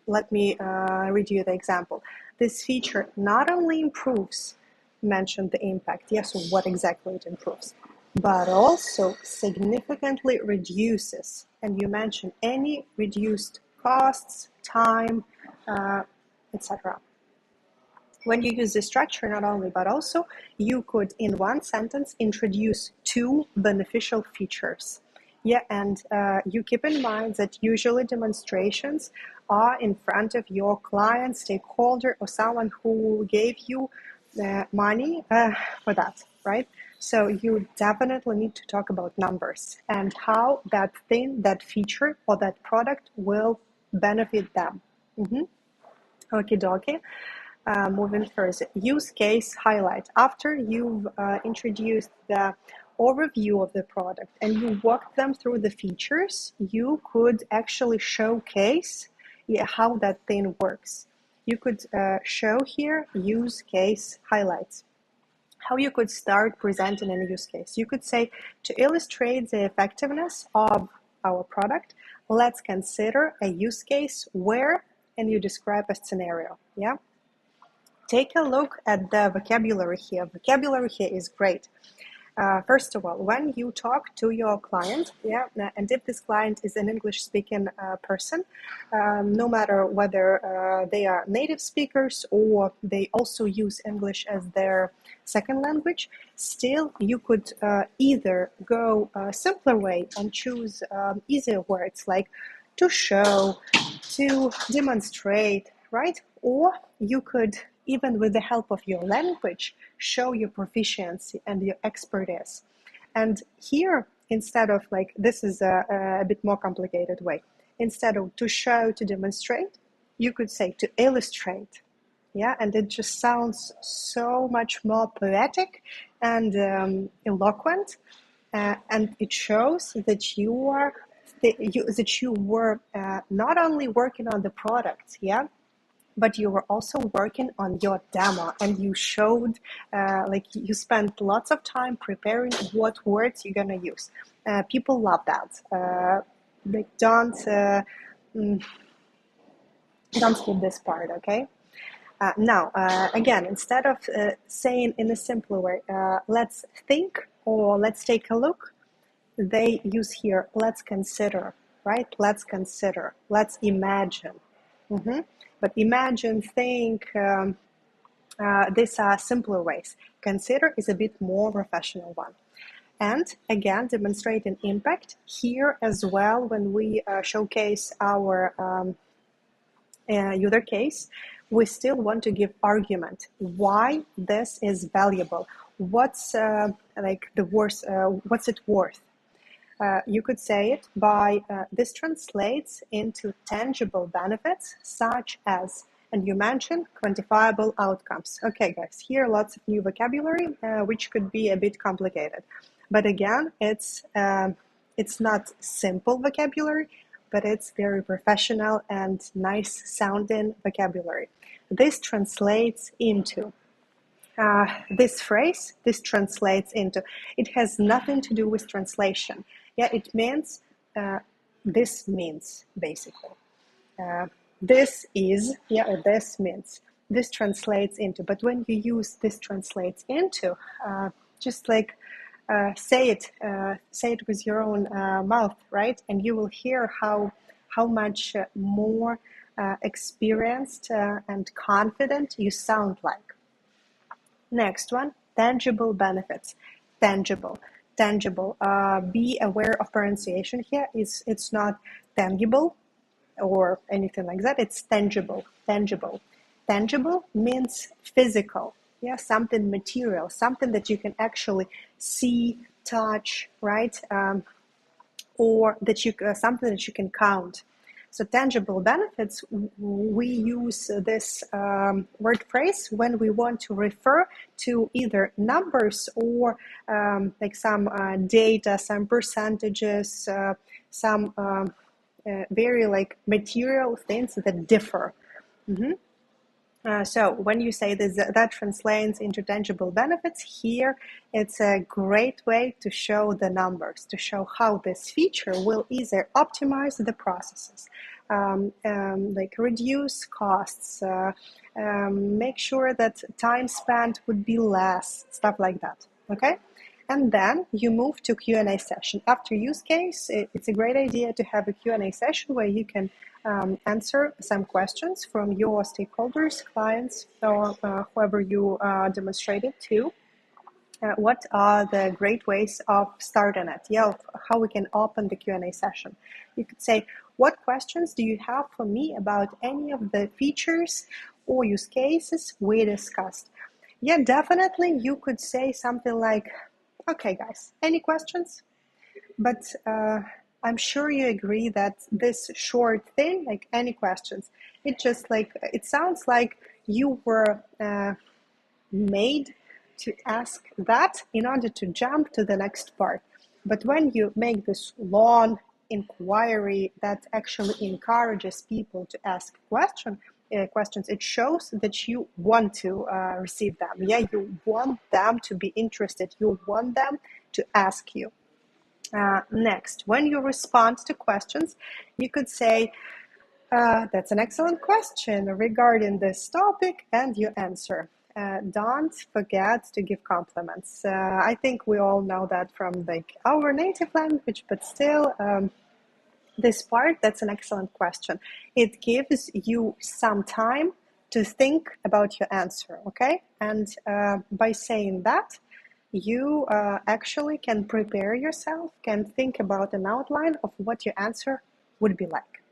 Let me read you the example. This feature not only improves, mention the impact, yes, what exactly it improves, but also significantly reduces, and you mention any reduced costs, time, etc. When you use this structure, not only, but also, you could, in one sentence, introduce two beneficial features. Yeah, and you keep in mind that usually demonstrations are in front of your client, stakeholder, or someone who gave you money for that, right? So you definitely need to talk about numbers and how that thing, that feature, or that product will benefit them. Okie dokie. Moving further, use case highlight. After you've introduced the overview of the product and you walk them through the features, you could actually showcase how that thing works. You could show here use case highlights. How you could start presenting a use case. You could say, to illustrate the effectiveness of our product, let's consider a use case where, and you describe a scenario. Yeah. Take a look at the vocabulary here. Vocabulary here is great. First of all, when you talk to your client, yeah, and if this client is an English-speaking person, no matter whether they are native speakers or they also use English as their second language, still you could either go a simpler way and choose easier words like to show, to demonstrate, right? Or you could, even with the help of your language, show your proficiency and your expertise. And here, instead of like, this is a bit more complicated way. Instead of to show, to demonstrate, you could say to illustrate. Yeah, and it just sounds so much more poetic and eloquent. And it shows that you are, that you were not only working on the product, yeah, but you were also working on your demo, and you showed, like you spent lots of time preparing what words you're gonna use. People love that. They don't skip this part, okay? Now, again, instead of saying in a simpler way, let's think or let's take a look, they use here, let's consider, right? Let's consider, let's imagine. But imagine, think, these are simpler ways. Consider is a bit more professional one. And again, demonstrating impact here as well when we showcase our user case, we still want to give argument why this is valuable. What's what's it worth? You could say it by this translates into tangible benefits such as, and you mentioned quantifiable outcomes. Okay, guys, here lots of new vocabulary, which could be a bit complicated. But again, it's not simple vocabulary, but it's very professional and nice sounding vocabulary. This translates into this phrase, this translates into, it has nothing to do with translation. Yeah, it means, this means, basically. This is, or this means. This translates into. But when you use this translates into, just like say it with your own mouth, right? And you will hear how much more experienced and confident you sound like. Next one, tangible benefits. Tangible. Be aware of pronunciation here. It's not tangible or anything like that. It's tangible. Tangible means physical. Yeah, something material, something that you can actually see, touch, right? Or that something that you can count. So tangible benefits, we use this word phrase when we want to refer to either numbers or like some data, some percentages, some very like material things that differ. So when you say this, that translates into tangible benefits, here it's a great way to show the numbers, to show how this feature will either optimize the processes, like reduce costs, make sure that time spent would be less, stuff like that, okay? And then you move to Q&A session. After use case, it's a great idea to have a Q&A session where you can answer some questions from your stakeholders, clients, or whoever you demonstrate it to. What are the great ways of starting it? Yeah, how we can open the Q&A session. You could say, what questions do you have for me about any of the features or use cases we discussed? Yeah, definitely you could say something like, okay, guys, any questions? But I'm sure you agree that this short thing, like any questions, it just like, it sounds like you were made to ask that in order to jump to the next part. But when you make this long inquiry that actually encourages people to ask questions, it shows that you want to receive them. Yeah, you want them to be interested. You want them to ask you. Next, when you respond to questions, you could say, that's an excellent question regarding this topic, and you answer. Don't forget to give compliments. I think we all know that from like our native language, but still, this part, that's an excellent question. It gives you some time to think about your answer, okay? And by saying that, you actually can prepare yourself, can think about an outline of what your answer would be like.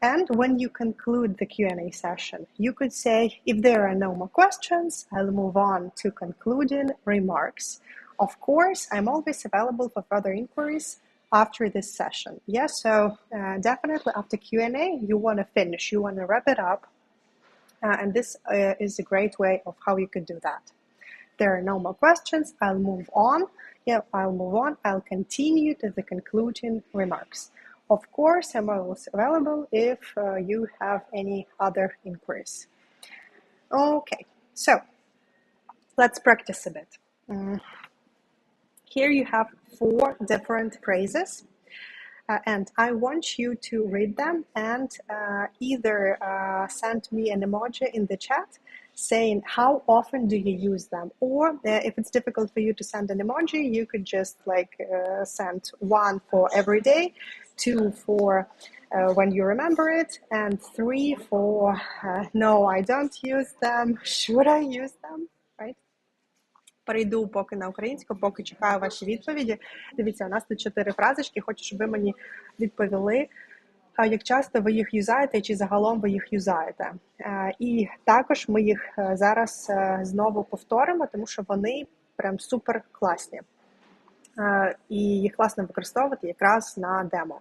And when you conclude the Q&A session, you could say, if there are no more questions, I'll move on to concluding remarks. Of course, I'm always available for further inquiries after this session. Yeah, so definitely after Q&A, you want to finish, you want to wrap it up. And this is a great way of how you could do that. There are no more questions, I'll move on. Yeah, I'll move on. I'll continue to the concluding remarks. Of course, I'm always available if you have any other inquiries. Okay, so let's practice a bit. Here you have 4 different phrases, and I want you to read them and either send me an emoji in the chat saying how often do you use them, or if it's difficult for you to send an emoji, you could just send 1 for every day, 2 for when you remember it, and 3 for no, I don't use them, should I use them, right? Перейду поки на українську, поки чекаю ваші відповіді. Дивіться, у нас тут 4 фразочки, хочу, щоб ви мені відповіли, як часто ви їх юзаєте, чи загалом ви їх юзаєте. І також ми їх зараз знову повторимо, тому що вони прям супер класні. І їх класно використовувати якраз на демо.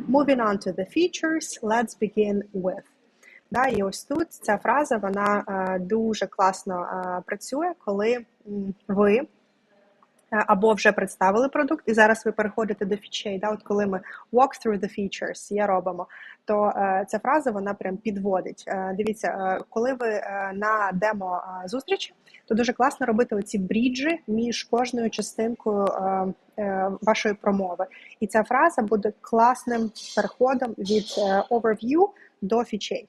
Moving on to the features, let's begin with. Да, і ось тут ця фраза, вона дуже класно працює, коли ви або вже представили продукт, і зараз ви переходите до фічей, да, от коли ми walk through the features, робимо, то ця фраза, вона прям підводить. Дивіться, коли ви на демо-зустрічі, то дуже класно робити оці бріджі між кожною частинкою вашої промови. І ця фраза буде класним переходом від overview до фічей.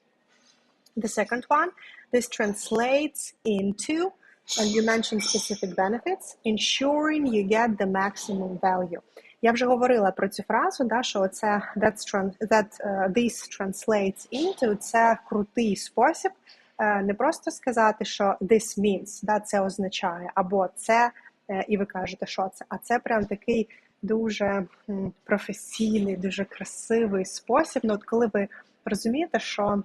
The second one, this translates into, and you mentioned specific benefits, ensuring you get the maximum value. Я вже говорила про цю фразу, да, що це this translates into, це крутий спосіб не просто сказати, що this means, да, це означає, або це, і ви кажете, що це, а це прям такий дуже професійний, дуже красивий спосіб. Ну, от коли ви розумієте, що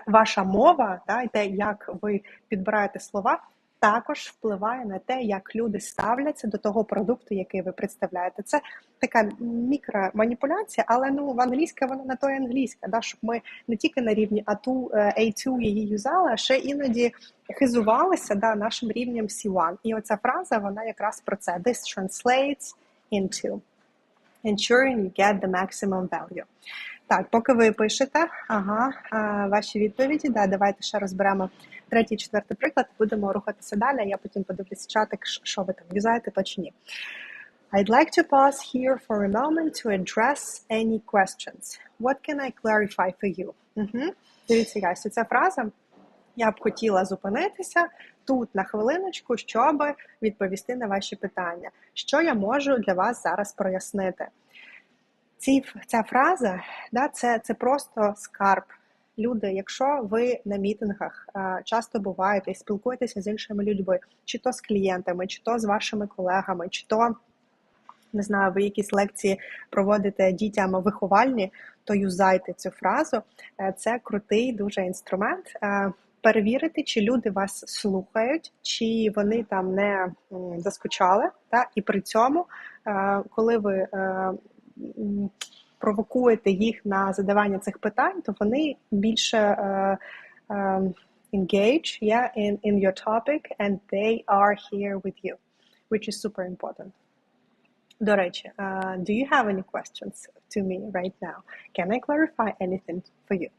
ваша мова, та, і те, як ви підбираєте слова, також впливає на те, як люди ставляться до того продукту, який ви представляєте. Це така мікроманіпуляція, але в англійська вона на то і англійська, да, щоб ми не тільки на рівні A2 її юзали, а ще іноді хизувалися нашим рівнем C1. І оця фраза, вона якраз про це. This translates into ensuring you get the maximum value. Так, поки ви пишете, ваші відповіді, давайте ще розберемо 3-й, 4-й приклад, будемо рухатися далі, а я потім подивлюся чатик, що ви там юзаєте, то чи ні. I'd like to pause here for a moment to address any questions. What can I clarify for you? Дивіться, guys, ця фраза, я б хотіла зупинитися тут на хвилиночку, щоб відповісти на ваші питання. Що я можу для вас зараз прояснити? Ця фраза, це просто скарб. Люди, якщо ви на мітингах часто буваєте і спілкуєтеся з іншими людьми, чи то з клієнтами, чи то з вашими колегами, чи то, не знаю, ви якісь лекції проводите дітям виховальні, то юзайте цю фразу. Це крутий дуже інструмент. Перевірити, чи люди вас слухають, чи вони там не заскучали. І при цьому, коли ви провокуєте їх на задавання цих питань, то вони більше engage in your topic and they are here with you, which is super important. До речі, do you have any questions to me right now? Can I clarify anything for you?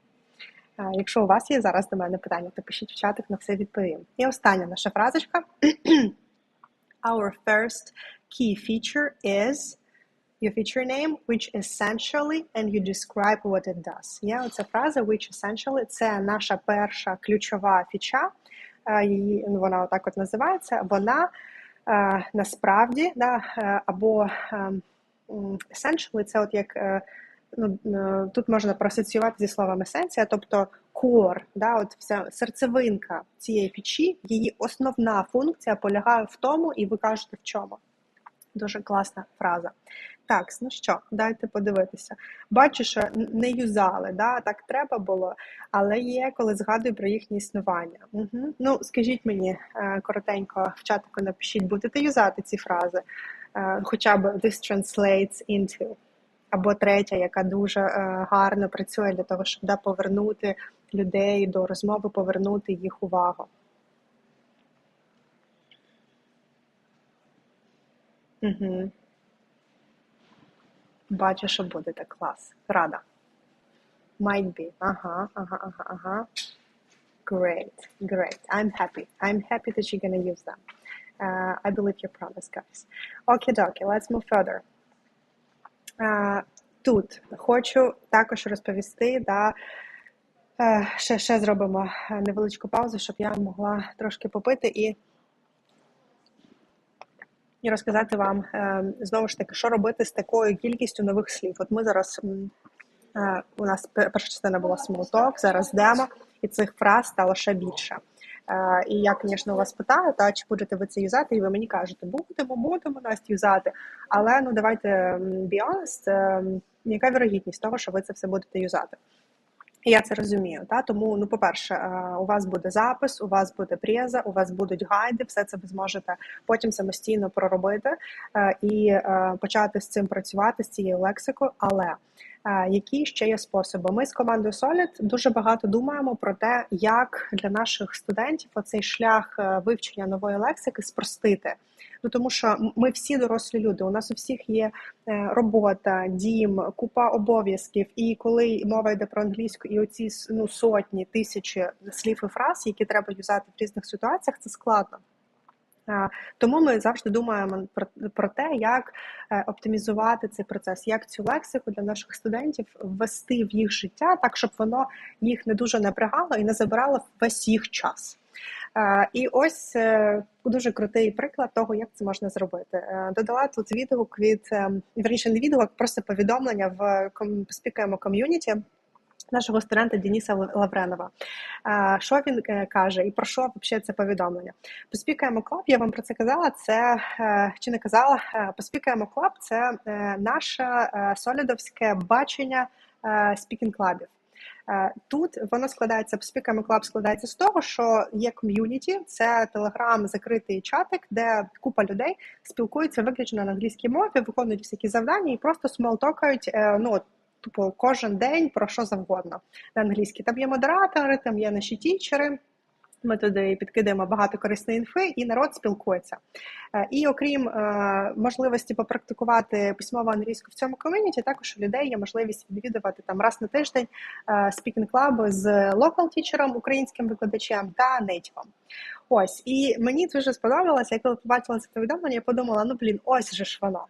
Якщо у вас є зараз до мене питання, то пишіть в чатик, на все відповім. І остання наша фразочка. Our first key feature is your feature name, which essentially, and you describe what it does. Оця фраза, which essentially, це наша перша ключова фіча, вона отак от називається, вона насправді, або essentially, це от як, тут можна проасоціювати зі словом есенція, тобто core, от вся серцевинка цієї фічі, її основна функція полягає в тому, і ви кажете в чому. Дуже класна фраза. Так, ну що, дайте подивитися. Бачу, що не юзали, так треба було, але є, коли згадую про їхнє існування. Ну, скажіть мені коротенько в чатику напишіть, будете юзати ці фрази? Хоча б this translates into. Або третя, яка дуже гарно працює для того, щоб повернути людей до розмови, повернути їх увагу. Бачу, що будете. Клас. Рада. Might be. Great. I'm happy that you're gonna use them. I believe your promise, guys. Okay, let's move further. Тут хочу також розповісти, Ще зробимо невеличку паузу, щоб я могла трошки попити і розказати вам, знову ж таки, що робити з такою кількістю нових слів. От ми зараз, у нас перша частина була small talk, зараз демо, і цих фраз стало ще більше. І я, звісно, вас питаю, чи будете ви це юзати, і ви мені кажете, будемо Настя юзати, але, давайте be honest, яка вірогідність того, що ви це все будете юзати? І я це розумію, тому, по-перше, у вас буде запис, у вас буде преза, у вас будуть гайди, все це ви зможете потім самостійно проробити і почати з цим працювати, з цією лексикою, але які ще є способи? Ми з командою Solid дуже багато думаємо про те, як для наших студентів оцей шлях вивчення нової лексики спростити. Тому що ми всі дорослі люди, у нас у всіх є робота, дім, купа обов'язків, і коли мова йде про англійську, і оці сотні, тисячі слів і фраз, які треба юзати в різних ситуаціях, це складно. Тому ми завжди думаємо про те, як оптимізувати цей процес, як цю лексику для наших студентів ввести в їх життя, так, щоб воно їх не дуже напрягало і не забирало весь їх час. І ось дуже крутий приклад того, як це можна зробити. Додала тут відгук верніше не відгук, просто повідомлення в спікаємо ком'юніті нашого студента Дениса Лавренова. Що він каже і про що взагалі це повідомлення? Поспікаємо клаб, я вам про це казала, це, чи не казала, Поспікаємо клаб – це наше солідовське бачення спікінг-клабів. Тут воно складається, Speak Club складається з того, що є ком'юніті, це телеграм, закритий чатик, де купа людей спілкуються виключно на англійській мові, виконують всякі завдання і просто смолтокають, кожен день про що завгодно на англійській. Там є модератори, там є наші тічери, ми туди підкидаємо багато корисної інфи, і народ спілкується. І окрім можливості попрактикувати письмову англійську в цьому ком'юніті, також у людей є можливість відвідувати там раз на тиждень спікінг-клаби з локал-тічером, українським викладачем та нейтівом. Ось, і мені дуже сподобалося, коли побачила це повідомлення, я подумала, ось же ж воно.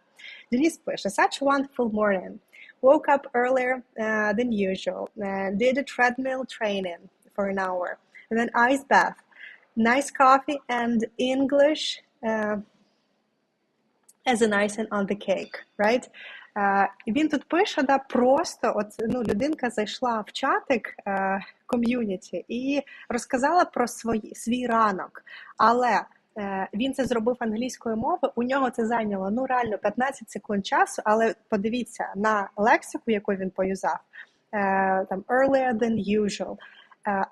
Денис пише, such a wonderful morning. Woke up earlier than usual, did a treadmill training for an hour. And then ice bath, nice coffee, and English as an icing on the cake, right? І він тут пише, просто людинка зайшла в чатик ком'юніті і розказала про свій ранок, але він це зробив англійською мовою, у нього це зайняло, реально 15 секунд часу, але подивіться на лексику, яку він поюзав, там earlier than usual,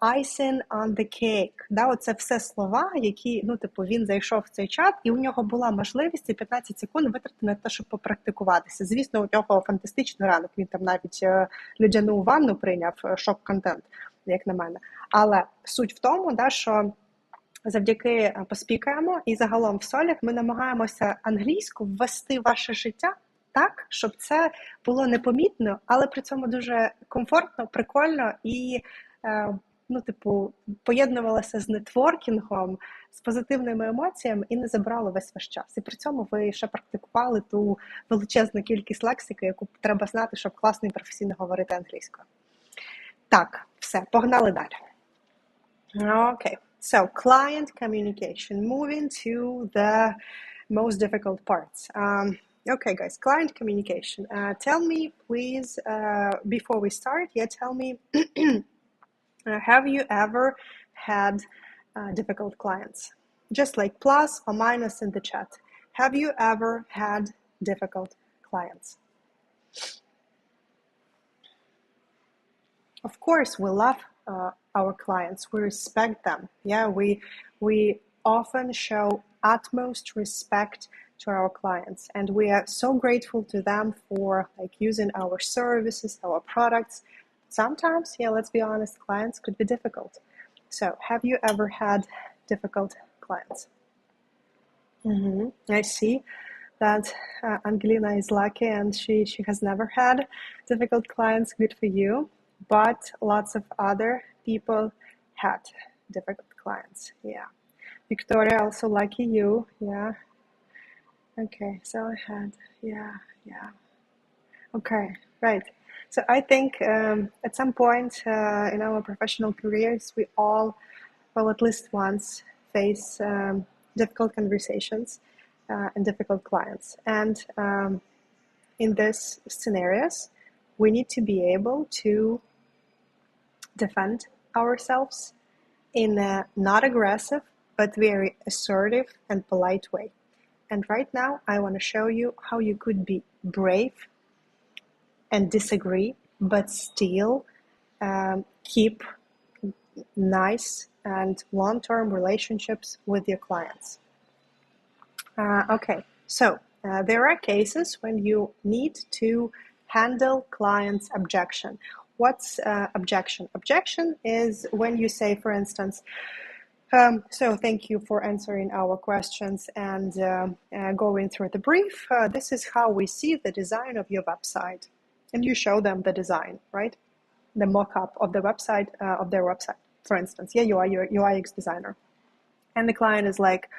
icing on the cake. Оце все слова, які, він зайшов в цей чат, і у нього була можливість ці 15 секунд витратити на те, щоб попрактикуватися. Звісно, у нього фантастичний ранок, він там навіть людяну ванну прийняв, шок-контент, як на мене. Але суть в тому, що завдяки поспікаємо і загалом в Solid ми намагаємося англійську ввести в ваше життя так, щоб це було непомітно, але при цьому дуже комфортно, прикольно і поєднувалося з нетворкінгом, з позитивними емоціями і не забрало весь ваш час. І при цьому ви ще практикували ту величезну кількість лексики, яку треба знати, щоб класно і професійно говорити англійською. Так, все, погнали далі. Okay, so client communication. Moving to the most difficult parts. Okay, guys, client communication. Tell me, please, before we start, tell me, have you ever had difficult clients? Just like plus or minus in the chat. Have you ever had difficult clients? Of course, we love our clients. We respect them. We often show utmost respect to our clients, and we are so grateful to them for using our services, our products. Sometimes, let's be honest, clients could be difficult. So, have you ever had difficult clients? I see that Angelina is lucky and she has never had difficult clients. Good for you. But lots of other people had difficult clients. Yeah. Victoria, also lucky you. Yeah. Okay, so I had, yeah. Okay, right. So I think at some point in our professional careers, we all, well, at least once, face difficult conversations and difficult clients. And in these scenarios, we need to be able to defend ourselves in a not aggressive, but very assertive and polite way. And right now, I want to show you how you could be brave and disagree, but still keep nice and long-term relationships with your clients. Okay, so there are cases when you need to handle client's objection. What's objection? Objection is when you say, for instance, so thank you for answering our questions and going through the brief. This is how we see the design of your website. And you show them the design, right? The mock-up of the website, of their website, for instance. Yeah, you are your UX designer. And the client is like,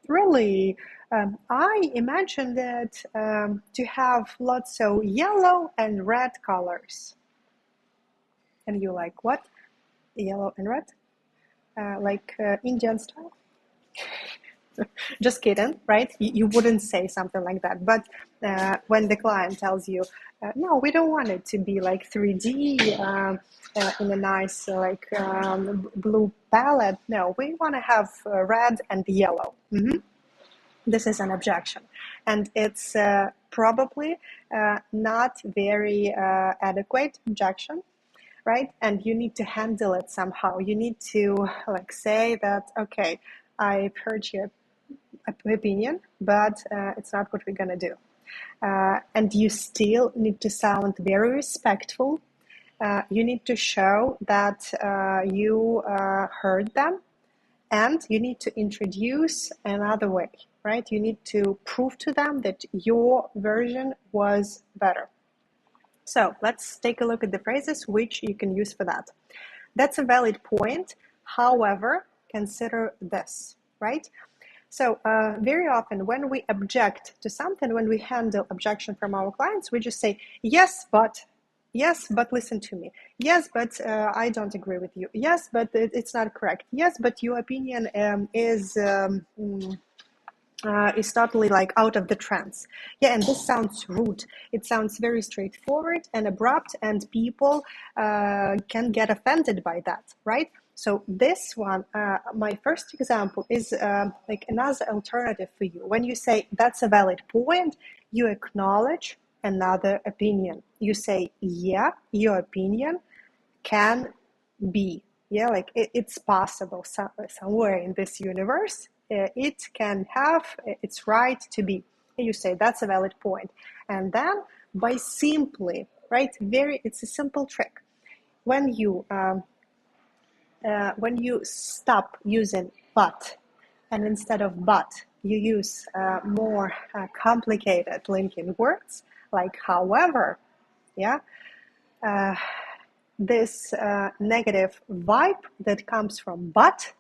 really, I imagined it to have lots of yellow and red colors. And you're like, what? Yellow and red? Like Indian style? Just kidding, right? You wouldn't say something like that. But when the client tells you, no, we don't want it to be like 3D in a nice blue palette. No, we want to have red and yellow. This is an objection. And it's probably not very adequate objection, right? And you need to handle it somehow. You need to say that, okay, I've heard your opinion, but it's not what we're gonna do. And you still need to sound very respectful. You need to show that you heard them, and you need to introduce another way, right? You need to prove to them that your version was better. So let's take a look at the phrases which you can use for that. That's a valid point. However, consider this, right? So very often when we object to something, when we handle objection from our clients, we just say, yes, but listen to me. Yes, but I don't agree with you. Yes, but it's not correct. Yes, but your opinion is totally out of the trance. Yeah, and this sounds rude. It sounds very straightforward and abrupt, and people can get offended by that, right? So this one, my first example is another alternative for you. When you say that's a valid point, you acknowledge another opinion. You say, yeah, your opinion can be. Yeah, it's possible somewhere in this universe. It can have its right to be. You say that's a valid point. And then by simply, right, it's a simple trick. When you stop using but, and instead of but, you use more complicated linking words like however, yeah, this negative vibe that comes from but,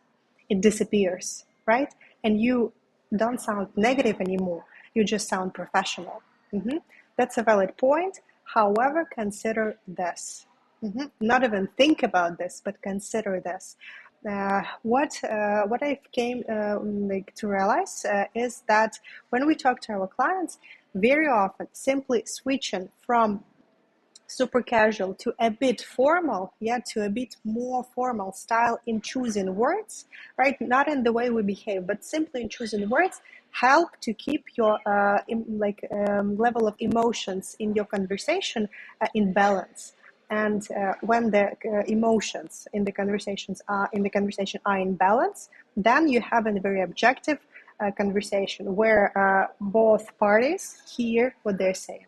it disappears, right? And you don't sound negative anymore. You just sound professional. That's a valid point. However, consider this. Not even think about this, but consider this. What I've came to realize is that when we talk to our clients, very often simply switching from super casual to a bit formal, to a bit more formal style in choosing words, right? Not in the way we behave, but simply in choosing words, help to keep your level of emotions in your conversation in balance. And when the emotions in the conversation are in balance, then you have a very objective conversation where both parties hear what they're saying.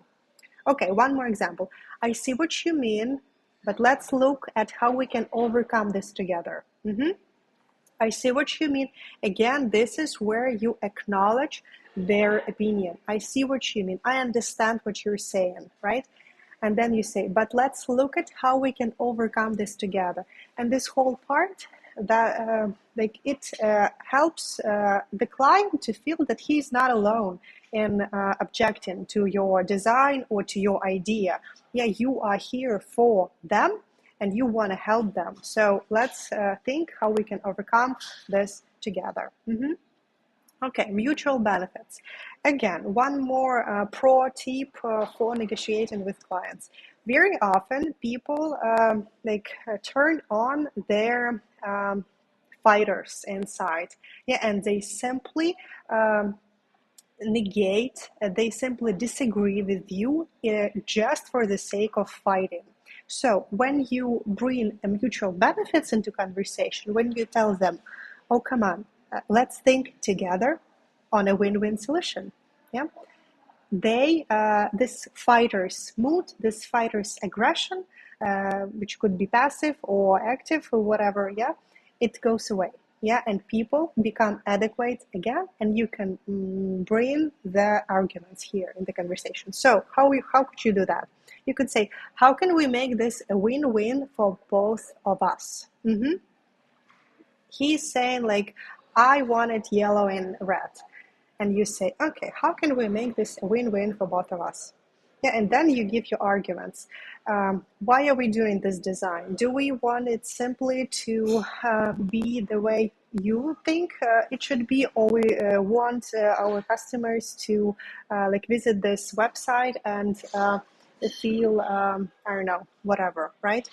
Okay, one more example. I see what you mean, but let's look at how we can overcome this together. I see what you mean. Again, this is where you acknowledge their opinion. I see what you mean. I understand what you're saying, right? And then you say, but let's look at how we can overcome this together. And this whole part it helps the client to feel that he's not alone in objecting to your design or to your idea. Yeah, you are here for them and you want to help them. So let's think how we can overcome this together. Okay, mutual benefits. Again, one more pro tip for negotiating with clients. Very often, people turn on their fighters inside, and they simply they simply disagree with you just for the sake of fighting. So when you bring mutual benefits into conversation, when you tell them, oh, come on, let's think together on a win-win solution. Yeah, this fighter's mood, this fighter's aggression, which could be passive or active or whatever. Yeah, it goes away. Yeah, and people become adequate again, and you can bring the arguments here in the conversation. So how could you do that? You could say, how can we make this a win-win for both of us? He's saying like, I wanted yellow and red. And you say, okay, how can we make this a win-win for both of us? Yeah, and then you give your arguments. Why are we doing this design? Do we want it simply to be the way you think it should be, or we want our customers to visit this website and feel, I don't know, whatever, right?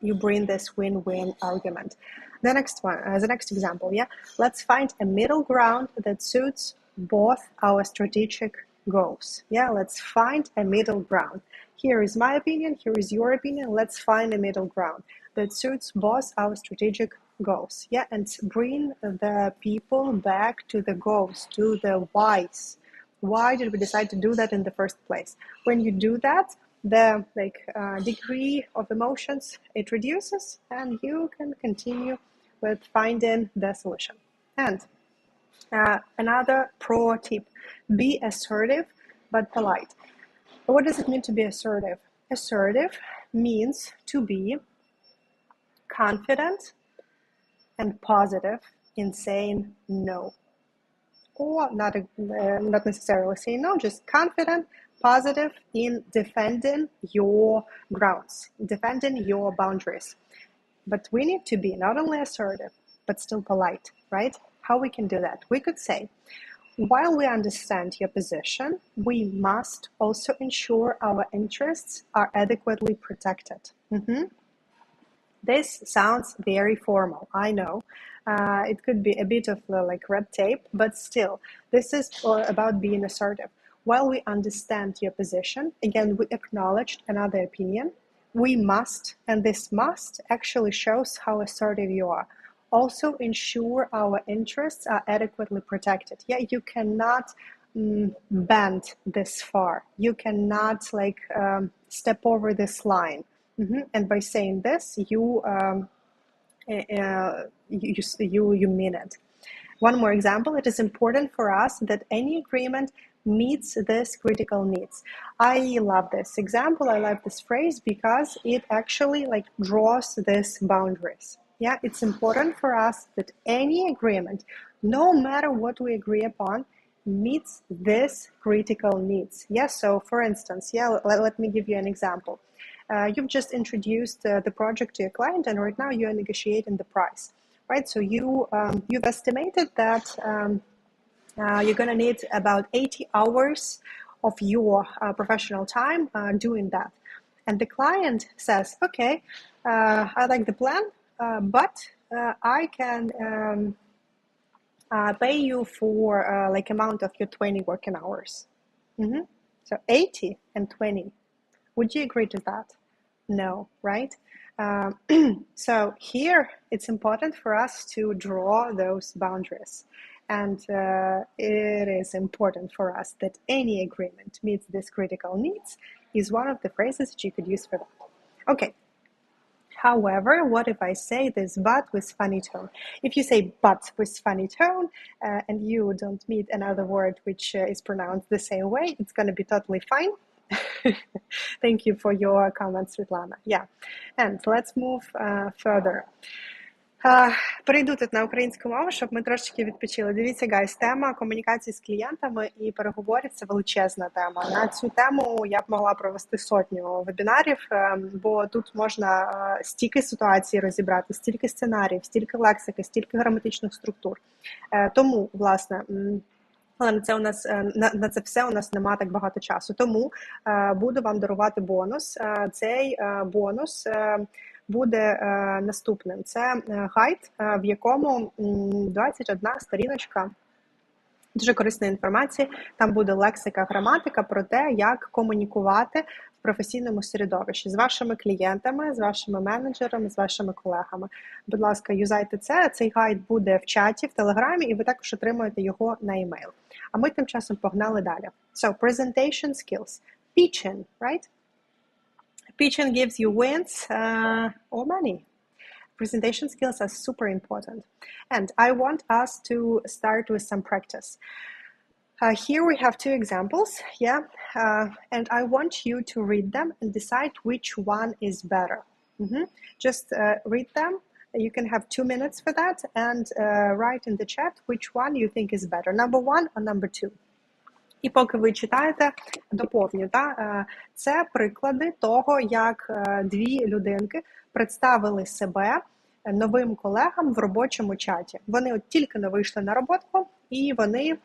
You bring this win-win argument. The next one, the next example, yeah? Let's find a middle ground that suits both our strategic goals. Yeah, let's find a middle ground. Here is my opinion, here is your opinion. Let's find a middle ground that suits both our strategic goals. Yeah, and bring the people back to the goals, to the whys. Why did we decide to do that in the first place? When you do that, the degree of emotions, it reduces, and you can continue with finding the solution. And another pro tip, be assertive but polite. What does it mean to be assertive? Assertive means to be confident and positive in saying no. Or not necessarily saying no, just confident, positive in defending your grounds, defending your boundaries. But we need to be not only assertive, but still polite, right? How we can do that? We could say, while we understand your position, we must also ensure our interests are adequately protected. This sounds very formal, I know. It could be a bit of red tape, but still, this is about being assertive. While we understand your position, again, we acknowledge another opinion, we must, and this must actually shows how assertive you are, also ensure our interests are adequately protected. Yeah, you cannot bend this far. You cannot step over this line. And by saying this, you mean it. One more example, it is important for us that any agreement meets these critical needs. I love this example, I love this phrase because it actually draws these boundaries. Yeah, it's important for us that any agreement, no matter what we agree upon, meets these critical needs. Yeah, so for instance, let me give you an example. You've just introduced the project to your client, and right now you're negotiating the price, right? So you've estimated that you're going to need about 80 hours of your professional time doing that. And the client says, okay, I like the plan, but I can pay you for amount of your 20 working hours. So 80 and 20. Would you agree to that? No, right? So here it's important for us to draw those boundaries. And it is important for us that any agreement meets these critical needs is one of the phrases that you could use for that. Okay. However, what if I say this but with funny tone? If you say but with funny tone and you don't meet another word which is pronounced the same way, it's going to be totally fine. Thank you for your comments, Svetlana. Yeah, and let's move further. Перейду тут на українську мову, щоб ми трошечки відпочили. Дивіться, гайс, тема комунікації з клієнтами і переговорів – це величезна тема. На цю тему я б могла провести сотню вебінарів, бо тут можна стільки ситуацій розібрати, стільки сценаріїв, стільки лексики, стільки граматичних структур. Тому, власне, але на це все у нас нема так багато часу. Тому буду вам дарувати бонус. Цей бонус буде наступним. Це гайд, в якому 21 сторіночка дуже корисної інформації. Там буде лексика, граматика про те, як комунікувати в професійному середовищі з вашими клієнтами, з вашими менеджерами, з вашими колегами. Будь ласка, юзайте це. Цей гайд буде в чаті, в Телеграмі, і ви також отримаєте його на емейл. А ми тим часом погнали далі. So, presentation skills. Pitching, right? Pitching gives you wins or money. Presentation skills are super important. And I want us to start with some practice. Here we have two examples, and I want you to read them and decide which one is better. Just read them. You can have 2 minutes for that, and write in the chat which one you think is better, number 1 or number 2. І поки ви читаєте, доповню. Це приклади того, як дві людинки представили себе новим колегам в робочому чаті. Вони от тільки не вийшли на роботу, і вони,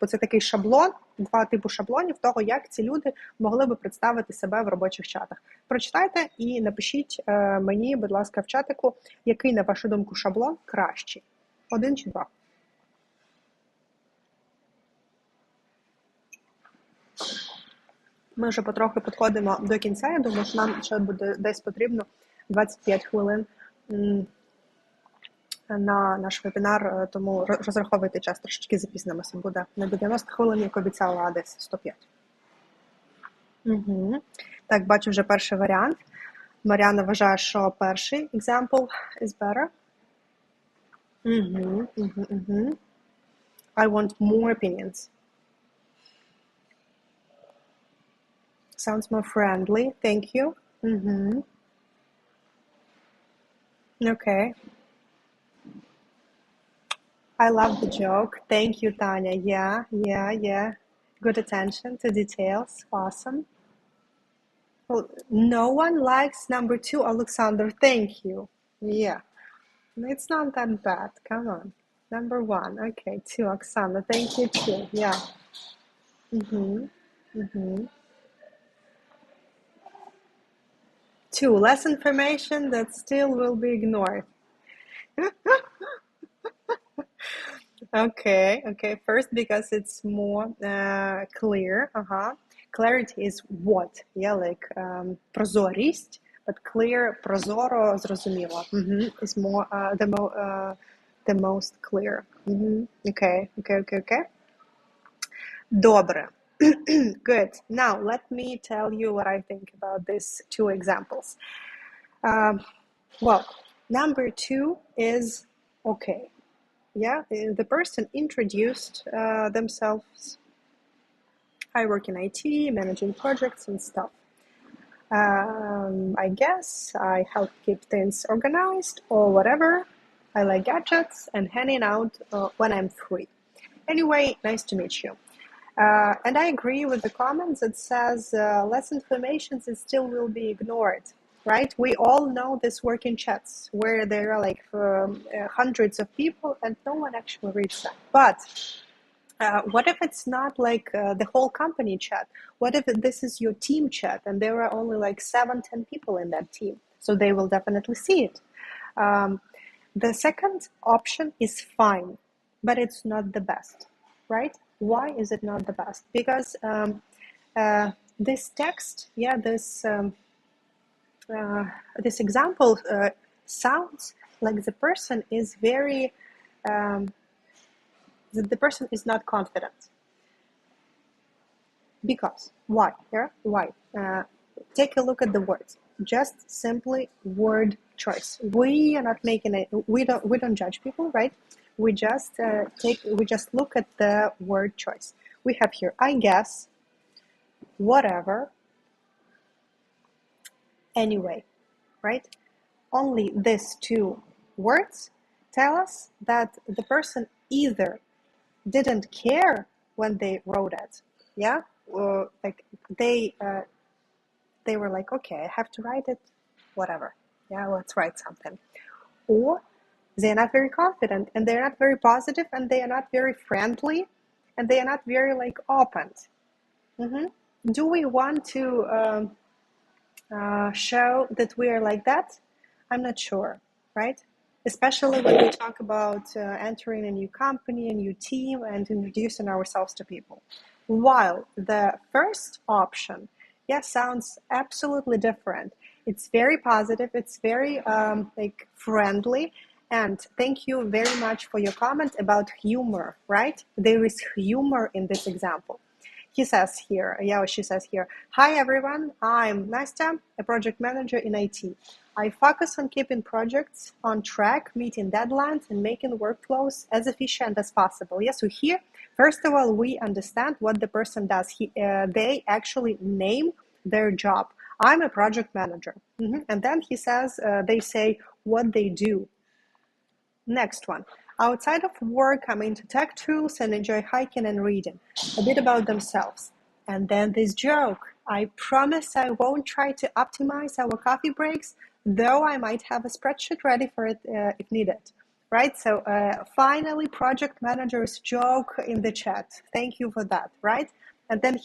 це такий шаблон, два типу шаблонів того, як ці люди могли би представити себе в робочих чатах. Прочитайте і напишіть мені, будь ласка, в чатику, який, на вашу думку, шаблон кращий. 1 чи 2. Ми вже потрохи підходимо до кінця. Я думаю, що нам ще буде десь потрібно 25 хвилин на наш вебінар, тому розраховуйте час, трошечки запізнимося. Буде не 90 хвилин, як обіцяла, а десь 105. Так, бачу вже перший варіант. Мар'яна вважає, що перший example is better. I want more opinions. Sounds more friendly. Thank you. Okay. I love the joke. Thank you, Tanya. Yeah. Good attention to details. Awesome. Well, no one likes number 2, Alexander. Thank you. Yeah. It's not that bad. Come on. Number 1. Okay, 2, Oksana. Thank you, too. Yeah. 2, less information that still will be ignored. Okay. First, because it's more clear. Clarity is what? Yeah, like прозорість, but clear, прозоро, зрозуміло. Is more the most clear. Okay. Добре. Good. Now, let me tell you what I think about these 2 examples. Well, number 2 is okay. Yeah, the person introduced themselves. I work in IT, managing projects and stuff. I guess I help keep things organized or whatever. I like gadgets and hanging out when I'm free. Anyway, nice to meet you. And I agree with the comments that says less information and still will be ignored, right? We all know this work in chats where there are like hundreds of people and no one actually reads them. But what if it's not like the whole company chat? What if this is your team chat and there are only like 7-10 people in that team? So they will definitely see it. The second option is fine, but it's not the best, right? Why is it not the best? Because this text, this example sounds like the person is very, the person is not confident. Because, why? Why? Take a look at the words. Just simply word choice. We are not making it. We don't judge people, right? We just look at the word choice. We have here, I guess, whatever, anyway, right? Only these 2 words tell us that the person either didn't care when they wrote it, yeah, or like they were like, okay, I have to write it, whatever, yeah, let's write something. Or they're not very confident, and they're not very positive, and they are not very friendly, and they are not very like open. Do we want to show that we are like that? I'm not sure, right? Especially when we talk about entering a new company, a new team, and introducing ourselves to people. While the first option, sounds absolutely different. It's very positive. It's very like friendly. And thank you very much for your comment about humor, right? There is humor in this example. She says here, hi everyone, I'm Nastya, a project manager in IT. I focus on keeping projects on track, meeting deadlines, and making workflows as efficient as possible. Yes, so here, first of all, we understand what the person does. They actually name their job. I'm a project manager. And then he says, they say what they do. Next one. Outside of work, I'm into tech tools and enjoy hiking and reading. A bit about themselves. And then this joke. I promise I won't try to optimize our coffee breaks, though I might have a spreadsheet ready for it if needed. Right? So finally, project manager's joke in the chat. Thank you for that. Right? And then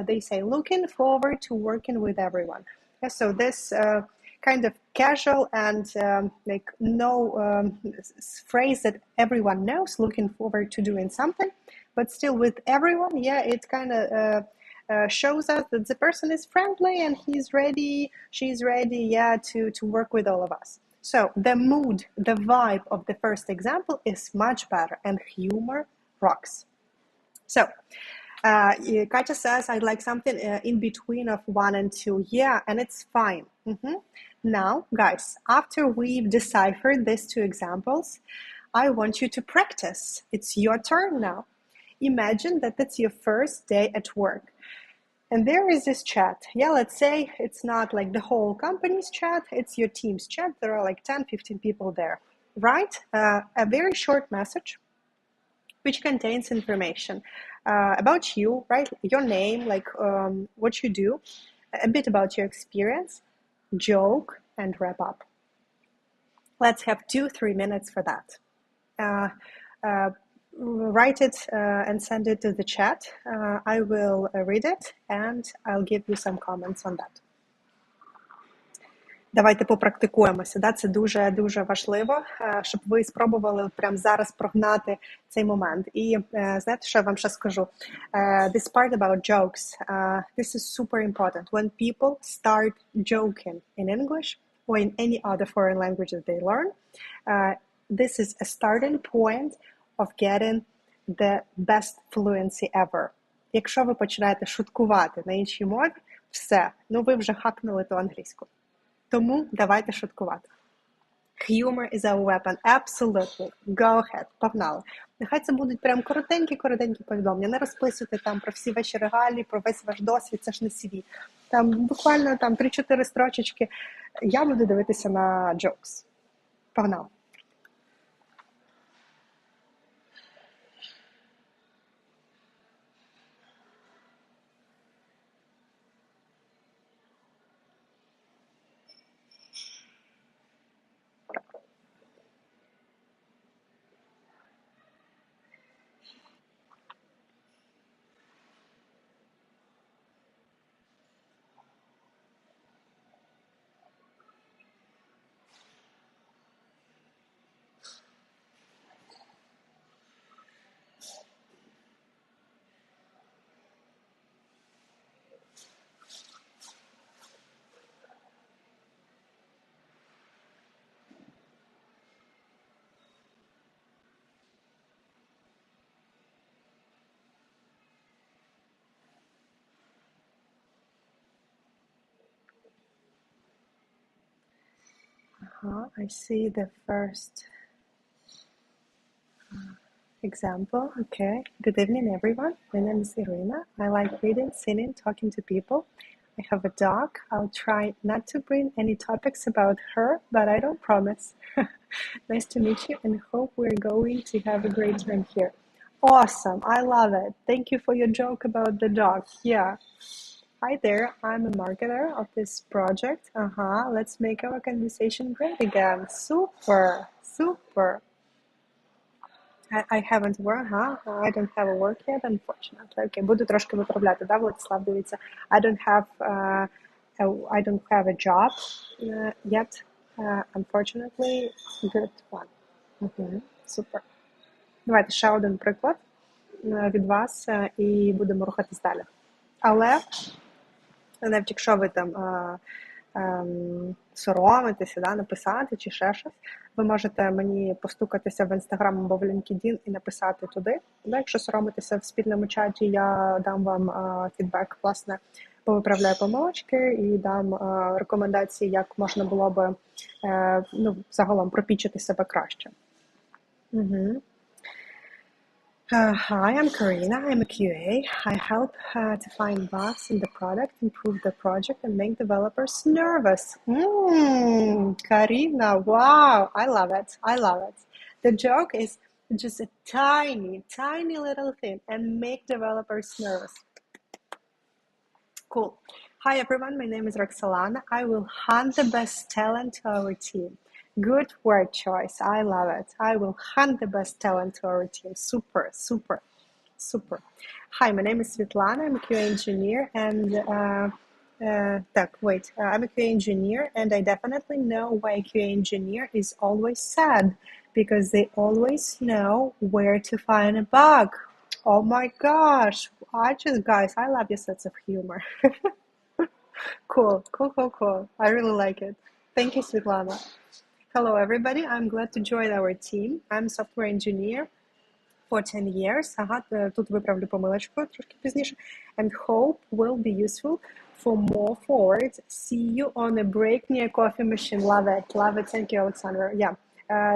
they say, looking forward to working with everyone. Yeah, so this kind of casual and phrase that everyone knows, looking forward to doing something, but still with everyone, it kind of shows us that the person is friendly and she's ready, to work with all of us. So the mood, the vibe of the first example is much better, and humor rocks. So Katya says, I'd like something in between of 1 and 2. Yeah, and it's fine. Now, guys, after we've deciphered these 2 examples, I want you to practice. It's your turn now. Imagine that it's your first day at work. And there is this chat. Yeah, let's say it's not like the whole company's chat, it's your team's chat. There are like 10, 15 people there. Write a very short message which contains information about you, right? Your name, like what you do, a bit about your experience, joke, and wrap up. Let's have 2-3 minutes for that. Write it and send it to the chat. I will read it and I'll give you some comments on that. Давайте попрактикуємося. Да? Це дуже важливо, щоб ви спробували прямо зараз прогнати цей момент. І знаєте, що я вам ще скажу? This part about jokes, this is super important. When people start joking in English or in any other foreign language that they learn, this is a starting point of getting the best fluency ever. Якщо ви починаєте шуткувати на іншій мові, все, ви вже хакнули ту англійську. Тому давайте шуткувати. Humor is our weapon. Absolutely. Go ahead. Погнали. Нехай це будуть прям коротенькі повідомлення. Не розписуйте там про всі ваші регалії, про весь ваш досвід. Це ж не CV. Там буквально 3-4 строчечки. Я буду дивитися на jokes. Погнали. I see the first example. Okay. Good evening, everyone. My name is Irina. I like reading, singing, talking to people. I have a dog. I'll try not to bring any topics about her, but I don't promise. Nice to meet you and hope we're going to have a great time here. Awesome. I love it. Thank you for your joke about the dog. Yeah. Hi there. I'm a marketer of this project. Let's make our conversation great again. Super. Super. I haven't worked, I don't have a work yet, unfortunately. Okay, буду трошки виправляти, да, Владислав, дивіться. I don't have a job yet, unfortunately. Good one. Супер. Давайте ще один приклад від вас і будемо рухатись далі. Але навіть якщо ви там соромитеся, да, написати чи ще щось, ви можете мені постукатися в Instagram або в LinkedIn і написати туди. Да, якщо соромитеся в спільному чаті, я дам вам фідбек, власне, повиправляю помилочки і дам рекомендації, як можна було би загалом пропічити себе краще. Hi, I'm Karina. I'm a QA. I help to find bugs in the product, improve the project, and make developers nervous. Karina, wow, I love it. I love it. The joke is just a tiny, tiny little thing and make developers nervous. Cool. Hi, everyone. My name is Roxalana. I will hunt the best talent to our team. Good word choice. I love it. I will hunt the best talent to our team. Super, super, super. Hi, my name is Svetlana. I'm a QA engineer and I'm a QA engineer and I definitely know why a QA engineer is always sad because they always know where to find a bug. Oh my gosh. Guys, I love your sense of humor. Cool. I really like it. Thank you, Svetlana. Hello, everybody. I'm glad to join our team. I'm a software engineer for 10 years. Тут виправлю помилочку трошки пізніше. And hope will be useful for more forward. See you on a break near coffee machine. Love it. Love it. Thank you, Alexander. Yeah.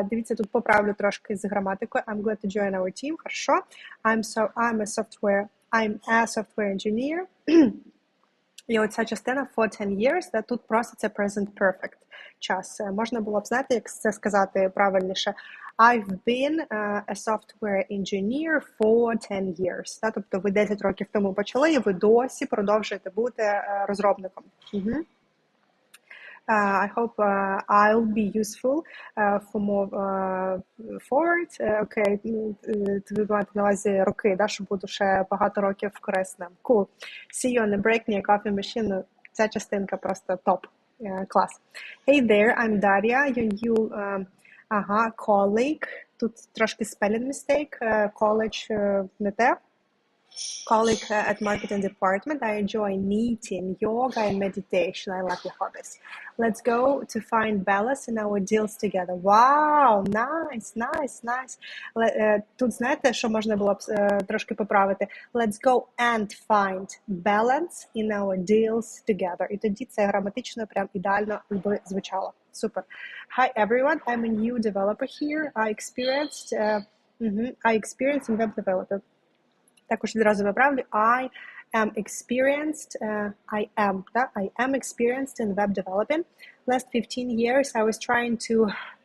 Дивіться, тут поправлю трошки з граматикою. I'm glad to join our team. Хорошо. I'm a software engineer. І оця частина for 10 years, де тут просто це present perfect час. Можна було б, знаєте, як це сказати правильніше? I've been a software engineer for 10 years. Тобто ви 10 років тому почали і ви досі продовжуєте бути розробником. I hope I'll be useful for more forward. Окей, ви маєте на увазі роки, да, що буду ще багато років корисним. Cool. See you on the break near coffee machine. Ця частинка просто топ. Клас. Hey there, I'm Daria, your new colleague. Тут трошки spelling mistake. College не те. Colleague at marketing department. I enjoy knitting, yoga, and meditation. I love your hobbies. Let's go to find balance in our deals together. Wow, nice. Тут знаєте, що можна було б трошки поправити? Let's go and find balance in our deals together. І тоді це граматично прям ідеально би звучало. Супер. Hi everyone, I'm a new developer here. I experienced in web developer. Також відразу виправлю. I am experienced in web developing. Last 15 years I was trying to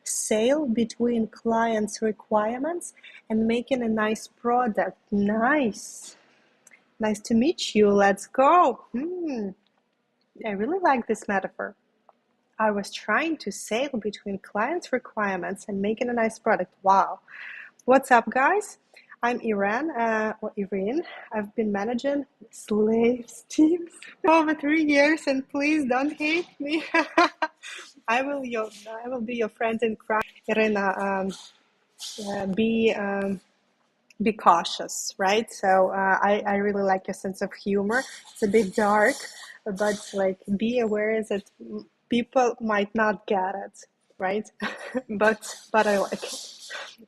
sail between clients' requirements and making a nice product. Nice to meet you. Let's go. I really like this metaphor. I was trying to sail between clients' requirements and making a nice product. Wow. What's up, guys? I'm Irene. I've been managing slaves teams for over 3 years, and please don't hate me. I will be your friend in crime. Irina, be cautious, right? So I really like your sense of humor. It's a bit dark, but like be aware that people might not get it, right? but I like it.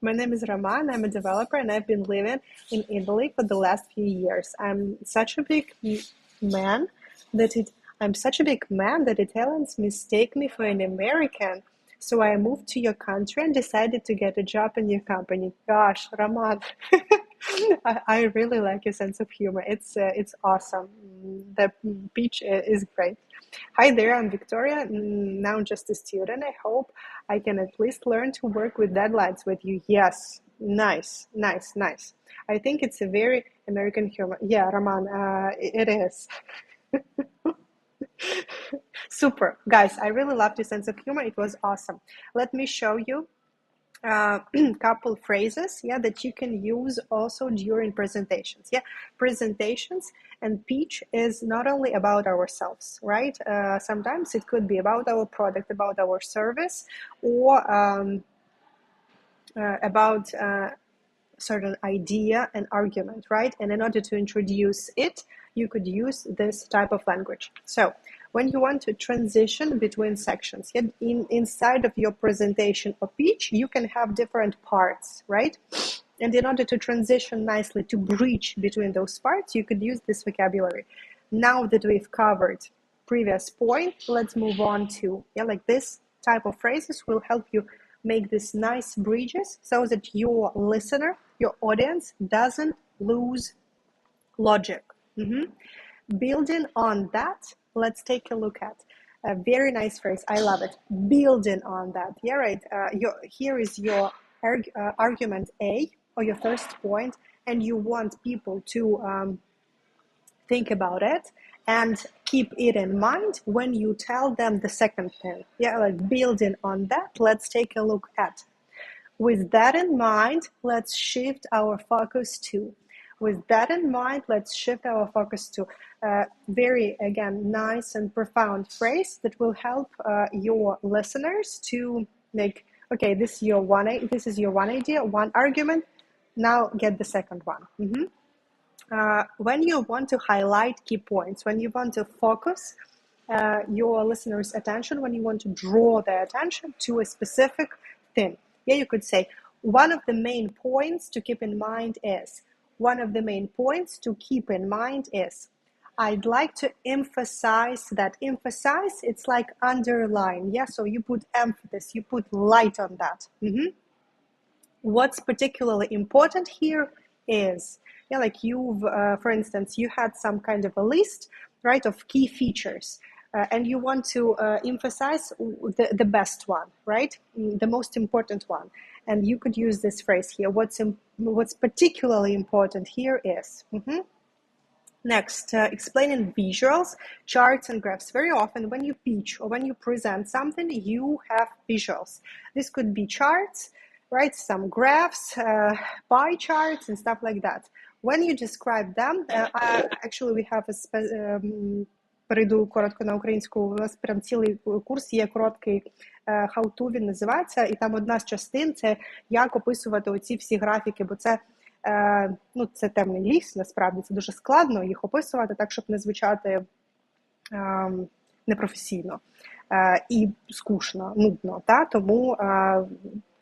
My name is Roman. I'm a developer and I've been living in Italy for the last few years. I'm such a big man that Italians mistake me for an American. So I moved to your country and decided to get a job in your company. Gosh, Roman, I really like your sense of humor. It's awesome. the pitch is great. Hi there, I'm Victoria, now just a student. I hope I can at least learn to work with deadlines with you. Yes, nice. I think it's a very American humor. Yeah, Roman, it is. Super. Guys, I really loved your sense of humor. It was awesome. Let me show you couple phrases that you can use also during presentations. Presentations and pitch is not only about ourselves, right? Sometimes it could be about our product, about our service, or about certain idea and argument, right? And in order to introduce it, you could use this type of language. So when you want to transition between sections, inside of your presentation or pitch, you can have different parts, right? And in order to transition nicely, to bridge between those parts, you could use this vocabulary. Now that we've covered previous point, let's move on to, like this type of phrases will help you make these nice bridges so that your listener, your audience, doesn't lose logic. Building on that, let's take a look at a very nice phrase. I love it. Building on that. Right. Here is your argument A, or your first point, and you want people to think about it and keep it in mind when you tell them the second thing. Like building on that, let's take a look at. With that in mind, let's shift our focus to. With that in mind, let's shift our focus to. Very, again, nice and profound phrase that will help your listeners to make, okay, this is your one idea, one argument. Now get the second one. When you want to highlight key points, when you want to focus your listeners' attention, when you want to draw their attention to a specific thing, you could say, one of the main points to keep in mind is. One of the main points to keep in mind is. I'd like to emphasize that. Emphasize, it's like underline. So you put emphasis, you put light on that. What's particularly important here is, like you've, for instance, you had some kind of a list, right, of key features, and you want to emphasize the best one, right, the most important one. And you could use this phrase here. What's particularly important here is. Next, explaining visuals, charts, and graphs. Very often when you pitch or when you present something, you have visuals. This could be charts, right? Some graphs, pie charts, and stuff like that. When you describe them, actually we have перейду коротко на українську, у нас прям цілий курс є короткий, how to він називається, і там одна з частин – це як описувати оці всі графіки, бо це, це темний ліс, насправді, це дуже складно їх описувати так, щоб не звучати непрофесійно і скучно, нудно, та? Тому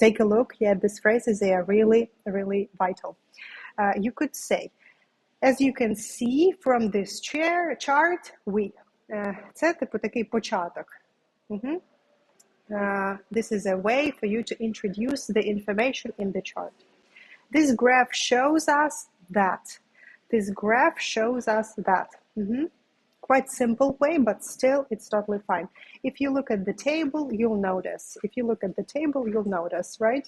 take a look, these phrases, they are really, really vital. You could say, as you can see from this chart, це типу такий початок. This is a way for you to introduce the information in the chart. This graph shows us that. This graph shows us that. Quite simple way, but still it's totally fine. If you look at the table, you'll notice. If you look at the table, you'll notice, right?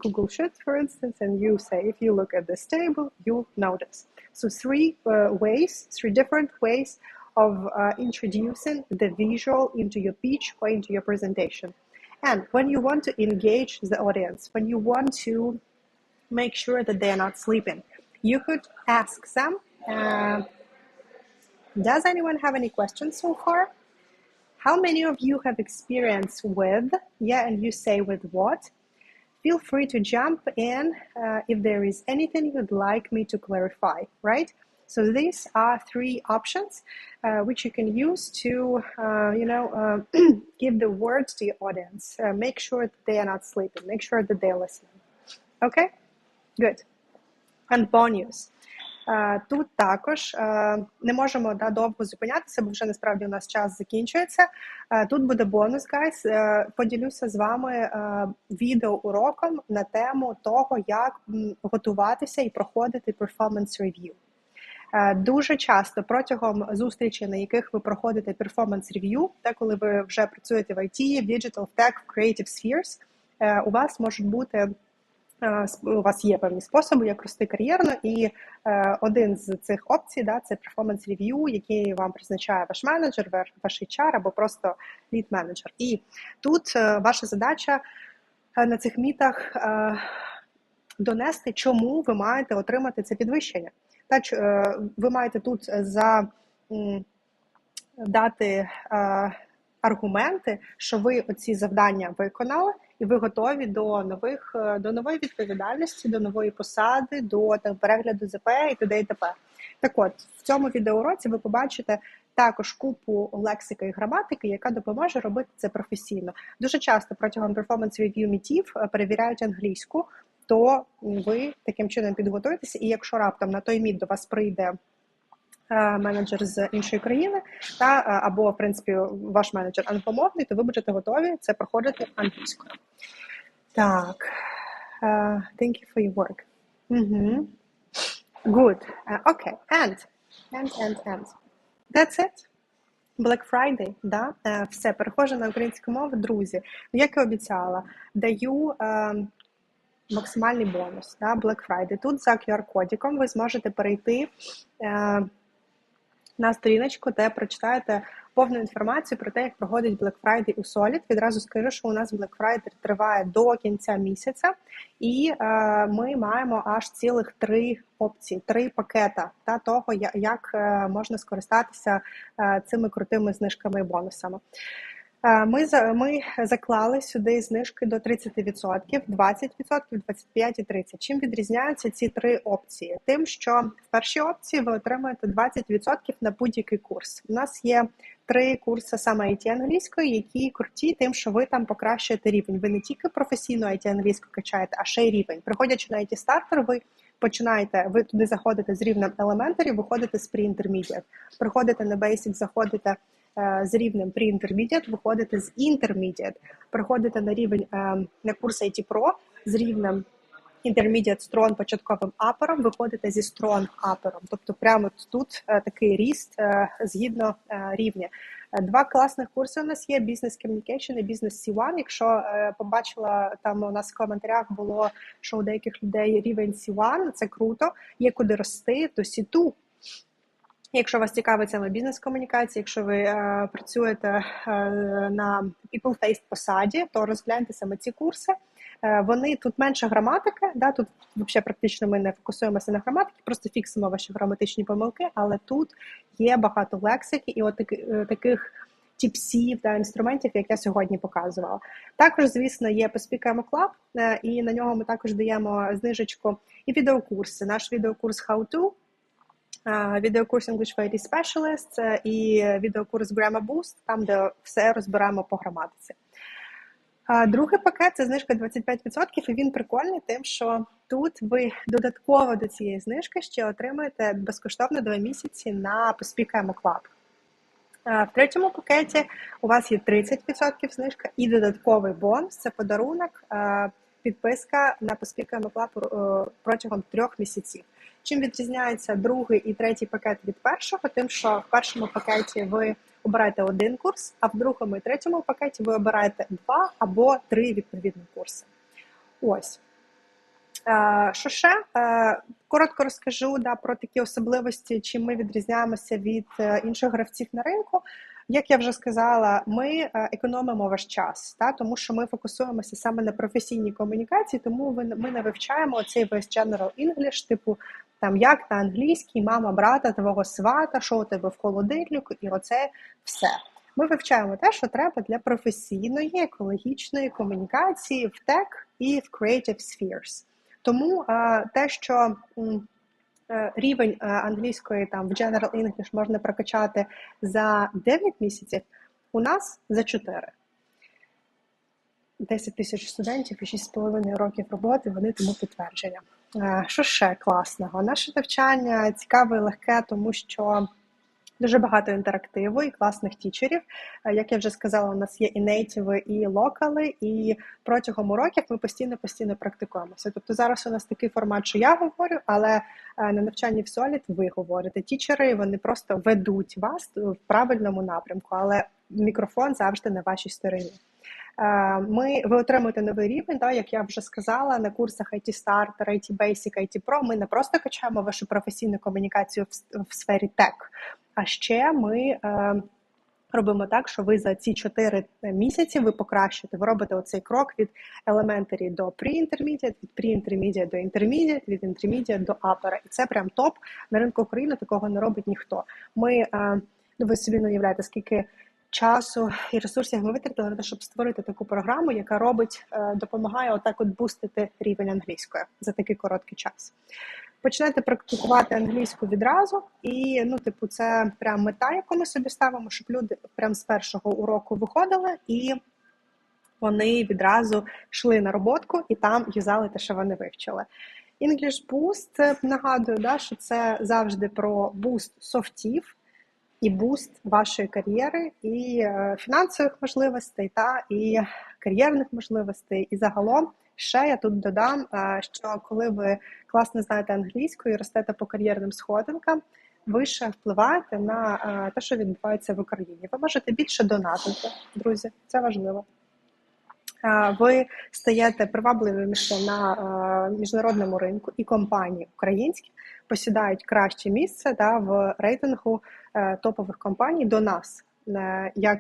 Google Sheets, for instance, and you say, if you look at this table, you'll notice. So three different ways of introducing the visual into your pitch or into your presentation. And when you want to engage the audience, when you want to make sure that they are not sleeping, you could ask them, does anyone have any questions so far? How many of you have experience with, and you say with what? Feel free to jump in if there is anything you'd like me to clarify, right? So these are three options which you can use to, give the words to your audience. Make sure that they are not sleeping. Make sure that they are listening. Okay? Good. And bonus. Тут також не можемо довго зупинятися, бо вже насправді у нас час закінчується. Тут буде бонус, гайс. Поділюся з вами відеоуроком на тему того, як готуватися і проходити performance review. Дуже часто протягом зустрічей, на яких ви проходите performance-review, коли ви вже працюєте в IT, в digital, в tech, в creative spheres, у вас є певні способи, як рости кар'єрно, і один з цих опцій, це performance-review, який вам призначає ваш менеджер, ваш HR або просто лід-менеджер. І тут ваша задача на цих мітах донести, чому ви маєте отримати це підвищення. Ви маєте тут дати аргументи, що ви оці завдання виконали, і ви готові до нової відповідальності, до нової посади, до перегляду ЗП і т.д. і т.п. Так от, в цьому відеоуроці ви побачите також купу лексики і граматики, яка допоможе робити це професійно. Дуже часто протягом перформанс-рев'ю мітів перевіряють англійську, то ви таким чином підготуєтеся, і якщо раптом на той міт до вас прийде менеджер з іншої країни, або, в принципі, ваш менеджер англомовний, то ви будете готові це проходити англійською. Так. Thank you for your work. Good. Okay. And. That's it. Black Friday, да? Все, переходжу на українську мову. Друзі, як і обіцяла, даю максимальний бонус, Black Friday. Тут за QR-кодиком ви зможете перейти на сторіночку, де прочитаєте повну інформацію про те, як проходить Black Friday у Solid. Відразу скажу, що у нас Black Friday триває до кінця місяця, і ми маємо аж цілих 3 опції, 3 пакета того, як можна скористатися цими крутими знижками і бонусами. Ми заклали сюди знижки до 30%, 20%, 25% і 30%. Чим відрізняються ці 3 опції? Тим, що в першій опції ви отримаєте 20% на будь-який курс. У нас є 3 курси саме IT-англійської, які круті тим, що ви там покращуєте рівень. Ви не тільки професійно IT-англійську качаєте, а ще й рівень. Приходячи на IT-стартер, ви туди заходите з рівнем Elementary, виходите з Pre-Intermediate. Приходите на Basic, заходите з рівнем Pre-Intermediate, виходите з Intermediate. Приходите на рівень на курс IT Pro з рівнем Intermediate Strong початковим апером, виходите зі Strong апером. Тобто прямо тут такий ріст згідно рівня. 2 класних курси у нас є: Business Communication і Business C1. Якщо побачила, там у нас в коментарях було, що у деяких людей рівень C1, це круто, є куди рости, то C2. Якщо вас цікавить саме бізнес-комунікації, якщо ви працюєте на people-faced посаді, то розгляньте саме ці курси. Вони тут менше граматики, тут взагалі практично ми не фокусуємося на граматиці, просто фіксимо ваші граматичні помилки, але тут є багато лексики і таких тіпсів та інструментів, як я сьогодні показувала. Також, звісно, є Поспікаємо Club, і на нього ми також даємо знижечку і відеокурси. Наш відеокурс How to, відеокурс English for IT Specialists і відеокурс Grammar Boost, там, де все розберемо по граматиці. Другий пакет – це знижка 25%, і він прикольний тим, що тут ви додатково до цієї знижки ще отримаєте безкоштовно 2 місяці на Поспікаємо Club. В третьому пакеті у вас є 30% знижка і додатковий бонус – це подарунок, підписка на Поспікаємо Club протягом 3 місяців. Чим відрізняється другий і третій пакет від першого? Тим, що в першому пакеті ви обираєте 1 курс, а в другому і третьому пакеті ви обираєте 2 або 3 відповідні курси. Ось. Що ще? Коротко розкажу про такі особливості, чим ми відрізняємося від інших гравців на ринку. Як я вже сказала, ми економимо ваш час, тому що ми фокусуємося саме на професійній комунікації, тому ми не вивчаємо цей весь general English, типу, як на англійській, мама, брата, твого свата, що у тебе в холодильнику, і оце все. Ми вивчаємо те, що треба для професійної, екологічної комунікації в tech і в creative spheres. Тому те, що рівень англійської в General English можна прокачати за 9 місяців, у нас за 4. 10 тисяч студентів і 6,5 років роботи, вони тому підтвердження. Що ще класного? Наше навчання цікаве і легке, тому що Дуже багато інтерактиву і класних тічерів. Як я вже сказала, у нас є і нейтиви, і локали, і протягом уроків ми постійно практикуємося. Тобто зараз у нас такий формат, що я говорю, але на навчанні в Solid ви говорите. Тічери, вони просто ведуть вас в правильному напрямку, але мікрофон завжди на вашій стороні. Ви отримуєте новий рівень, як я вже сказала, на курсах IT Starter, IT Basic, IT Pro. Ми не просто качаємо вашу професійну комунікацію в сфері тек, а ще ми робимо так, що ви за ці 4 місяці ви покращите, ви робите оцей крок від elementary до pre-intermediate, від pre-intermediate до intermediate, від intermediate до upper. І це прям топ. На ринку України такого не робить ніхто. Ви собі не уявляєте, скільки часу і ресурсів ми витратили на те, щоб створити таку програму, яка допомагає бустити рівень англійської за такий короткий час. Починайте практикувати англійську відразу, і це прям мета, яку ми собі ставимо, щоб люди прям з першого уроку виходили, і вони відразу йшли на роботку і там юзали те, що вони вивчили. English Boost, нагадую, що це завжди про буст софтів, і буст вашої кар'єри, і фінансових можливостей, і кар'єрних можливостей. І загалом ще я тут додам, що коли ви класно знаєте англійську і ростете по кар'єрним сходинкам, ви ще впливаєте на те, що відбувається в Україні. Ви можете більше донатити, друзі, це важливо. Ви стаєте привабливіше на міжнародному ринку, і компанії українські посідають краще місце в рейтингу топових компаній до нас. Як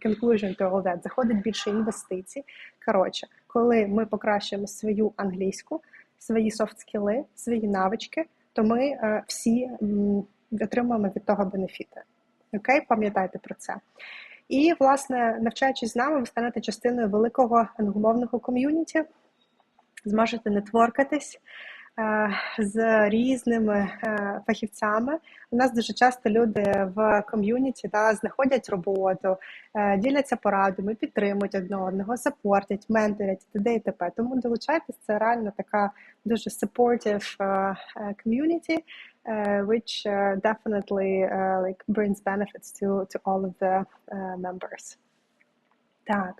conclusion to all that, заходить більше інвестицій. Коротше, коли ми покращуємо свою англійську, свої софт-скіли, свої навички, то ми всі отримуємо від того бенефіти. Окей? Пам'ятайте про це. І, власне, навчаючись з нами, ви станете частиною великого англомовного ком'юніті, зможете нетворкатись з різними фахівцями. У нас дуже часто люди в ком'юніті знаходять роботу, діляться порадами, підтримують одне одного, саппортять, менторять, т.д. і т.п. Тому долучайтесь, це реально така дуже supportive community, which definitely brings benefits to all of the members. Так.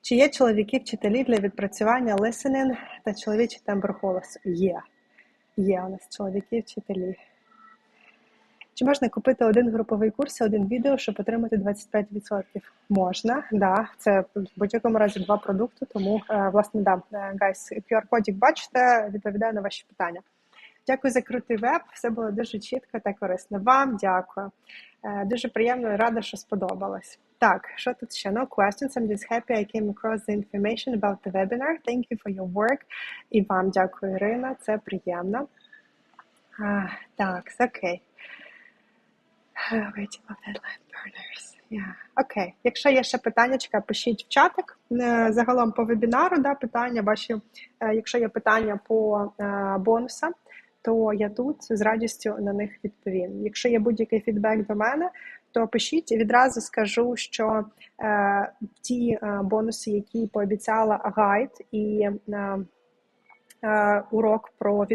Чи є чоловіки-вчителі для відпрацювання listening та чоловічий тембр голосу? Є. Є у нас чоловіки-вчителі. Чи можна купити один груповий курс і один відео, щоб отримати 25%? Можна, да. Це в будь-якому разі 2 продукти, тому, власне, да. Guys, QR-кодик бачите, відповідаю на ваші питання. Дякую за крутий веб, все було дуже чітко та корисно. Вам дякую. Дуже приємно і рада, що сподобалось. Так, що тут ще? No questions. I'm just happy I came across the information about the webinar. Thank you for your work. І вам дякую, Ірина, це приємно. Так, окей. Waiting of deadline burners. Окей. Якщо є ще питаннячка, пишіть в чатик. Загалом по вебінару, питання ваші. Якщо є питання по бонусам, то я тут з радістю на них відповім. Якщо є будь-який фідбек до мене, то пишіть. Відразу скажу, що ті бонуси, які пообіцяла гайд і відеоурок про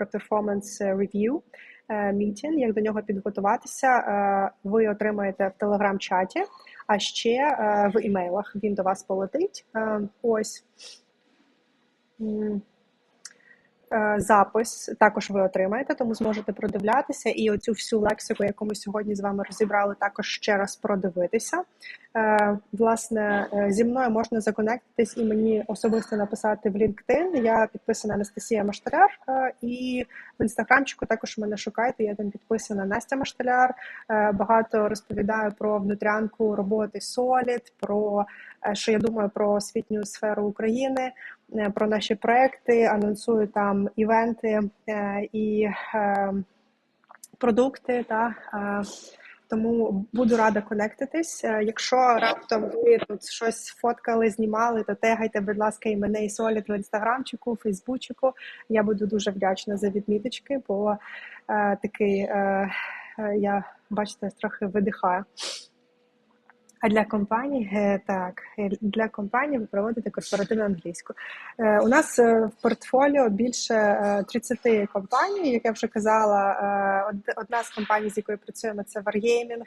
performance review meeting, як до нього підготуватися, ви отримаєте в телеграм-чаті, а ще в імейлах він до вас полетить. Ось. Запис також ви отримаєте, тому зможете продивлятися і оцю всю лексику, яку ми сьогодні з вами розібрали, також ще раз продивитися. Власне, зі мною можна законектитись і мені особисто написати в LinkedIn. Я підписана Анастасія Машталяр, і в інстаграмчику також мене шукайте, я там підписана Настя Машталяр. Багато розповідаю про внутрянку роботи Solid, про що я думаю про освітню сферу України, про наші проекти, анонсую там івенти і продукти. Тому буду рада конектитись. Якщо раптом ви тут щось фоткали, знімали, то тегайте, будь ласка, і мене, і Solid в інстаграмчику, фейсбучику. Я буду дуже вдячна за відміточки, бо я, бачите, трохи видихаю. А для компаній, для компаній ви проводите корпоративну англійську. У нас в портфоліо більше 30 компаній, як я вже казала. Одна з компаній, з якою працюємо, це Wargaming.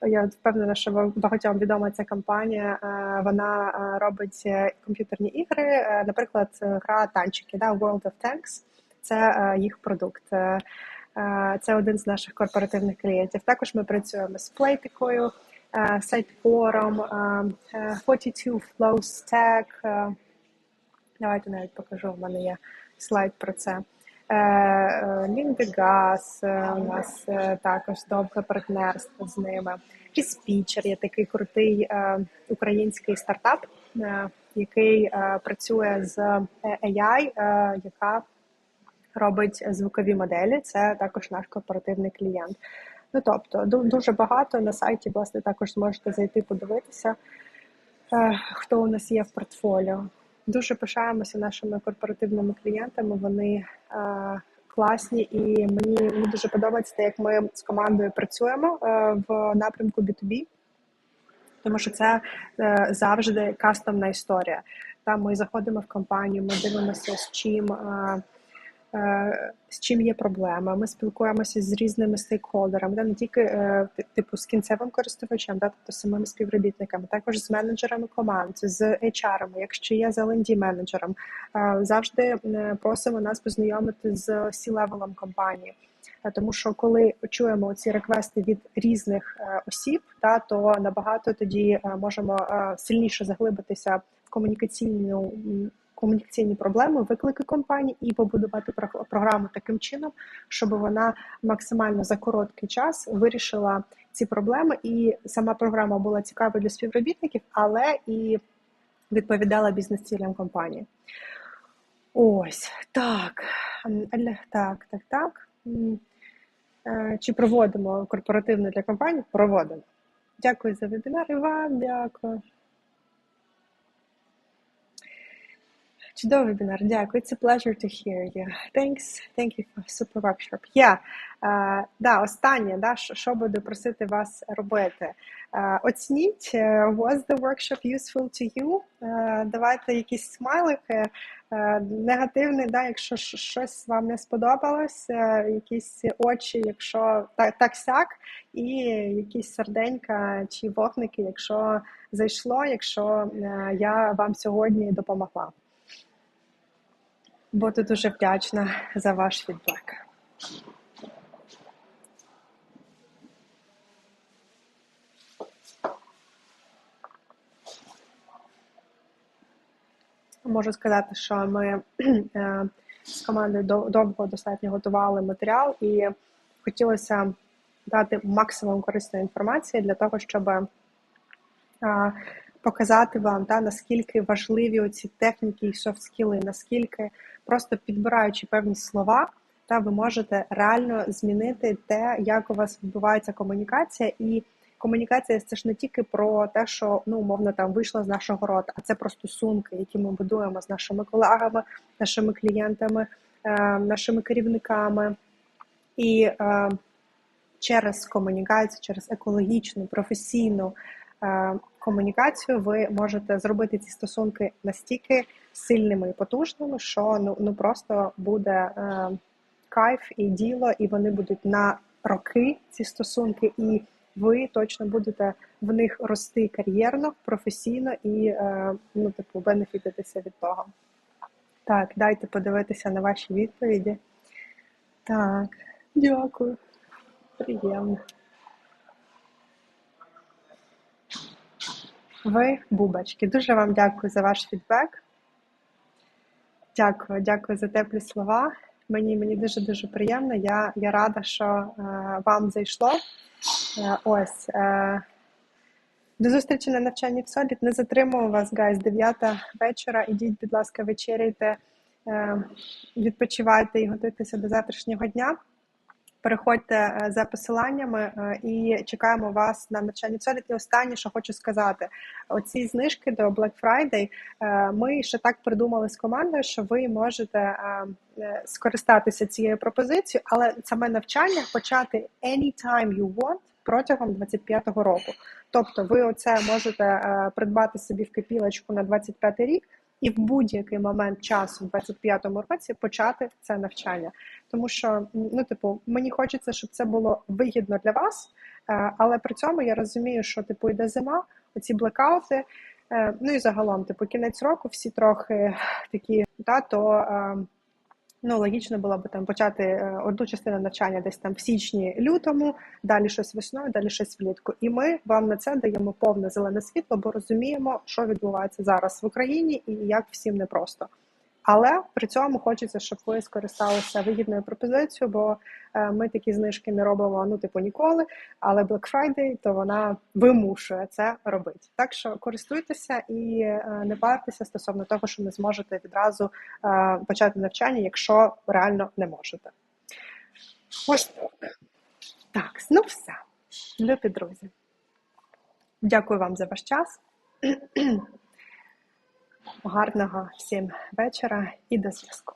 Я впевнена, що багатьом відома ця компанія. Вона робить комп'ютерні ігри, наприклад, гра танчики, World of Tanks. Це їх продукт. Це один з наших корпоративних клієнтів. Також ми працюємо з Плейтикою, Сайтфором, 42 Flow Stack. Давайте навіть покажу, в мене є слайд про це. Ліндегаз, у нас також довге партнерство з ними. І Спічер є такий крутий український стартап, який працює з AI, яка робить звукові моделі. Це також наш корпоративний клієнт. Ну, тобто, дуже багато на сайті, власне, також зможете зайти подивитися, хто у нас є в портфоліо. Дуже пишаємося нашими корпоративними клієнтами, вони класні, і мені дуже подобається те, як ми з командою працюємо в напрямку B2B, тому що це завжди кастомна історія. Там ми заходимо в компанію, ми дивимося, з чим є проблема. Ми спілкуємося з різними стейкхолдерами, не тільки з кінцевим користувачем, тобто самими співробітниками, також з менеджерами команд, з HR-ами, якщо є з L&D-менеджером. Завжди просимо нас познайомити з C-левелом компанії. Тому що коли чуємо ці реквести від різних осіб, то набагато тоді можемо сильніше заглибитися в комунікаційні проблеми, виклики компанії і побудувати програму таким чином, щоб вона максимально за короткий час вирішила ці проблеми, і сама програма була цікава для співробітників, але і відповідала бізнес-цілям компанії. Ось, так. Чи проводимо корпоративно для компанії? Проводимо. Дякую за вебінар і вам дякую. Чудовий вебінар, дякую. It's a pleasure to hear you. Thank you for super workshop. Останнє, що буду просити вас робити. Оцініть, was the workshop useful to you? Давайте якісь смайлики, негативний, якщо щось вам не сподобалось, якісь очі, якщо так-сяк, і якісь серденька чи вогники, якщо зайшло, якщо я вам сьогодні допомогла. Буду дуже вдячна за ваш фідбек. Можу сказати, що ми з командою довго достатньо готували матеріал і хотілося дати максимум корисної інформації для того, щоб показати вам, наскільки важливі оці техніки і софт-скіли, наскільки просто підбираючи певні слова, ви можете реально змінити те, як у вас відбувається комунікація. І комунікація – це ж не тільки про те, що, умовно, вийшло з нашого рота, а це про стосунки, які ми будуємо з нашими колегами, нашими клієнтами, нашими керівниками. І через комунікацію, через екологічну, професійну комунікацію ви можете зробити ці стосунки настільки сильними і потужними, що просто буде кайф і діло, і вони будуть на роки, ці стосунки, і ви точно будете в них рости кар'єрно, професійно і бенефітитися від того. Так, дайте подивитися на ваші відповіді. Так, дякую. Приємно. Ви бубочки. Дуже вам дякую за ваш фідбек. Дякую за теплі слова. Мені дуже приємно. Я рада, що вам зайшло. До зустрічі на навчанні в Solid. Не затримую вас, гайз, 9 вечора. Ідіть, будь ласка, вечеряйте, відпочивайте і готуйтеся до завтрашнього дня. Переходьте за посиланнями і чекаємо вас на навчанні в Solid. І останнє, що хочу сказати. Оці знижки до Black Friday ми ще так придумали з командою, що ви можете скористатися цією пропозицією, але саме навчання почати anytime you want, протягом 25-го року. Тобто ви оце можете придбати собі в копілочку на 25-й рік і в будь-який момент часу в 25-му році почати це навчання. Тому що, мені хочеться, щоб це було вигідно для вас, але при цьому я розумію, що, йде зима, оці блекаути, і загалом, кінець року всі трохи такі, логічно було б там почати одну частину навчання десь там в січні-лютому, далі щось весною, далі щось влітку. І ми вам на це даємо повне зелене світло, бо розуміємо, що відбувається зараз в Україні і як всім непросто. Але при цьому хочеться, щоб ви скористалися вигідною пропозицією, бо ми такі знижки не робимо, ніколи, але Black Friday, то вона вимушує це робити. Так що користуйтеся і не парьтеся стосовно того, що не зможете відразу почати навчання, якщо реально не можете. Ось так. Так, все. Любі друзі. Дякую вам за ваш час. Гарного всім вечора і до зв'язку.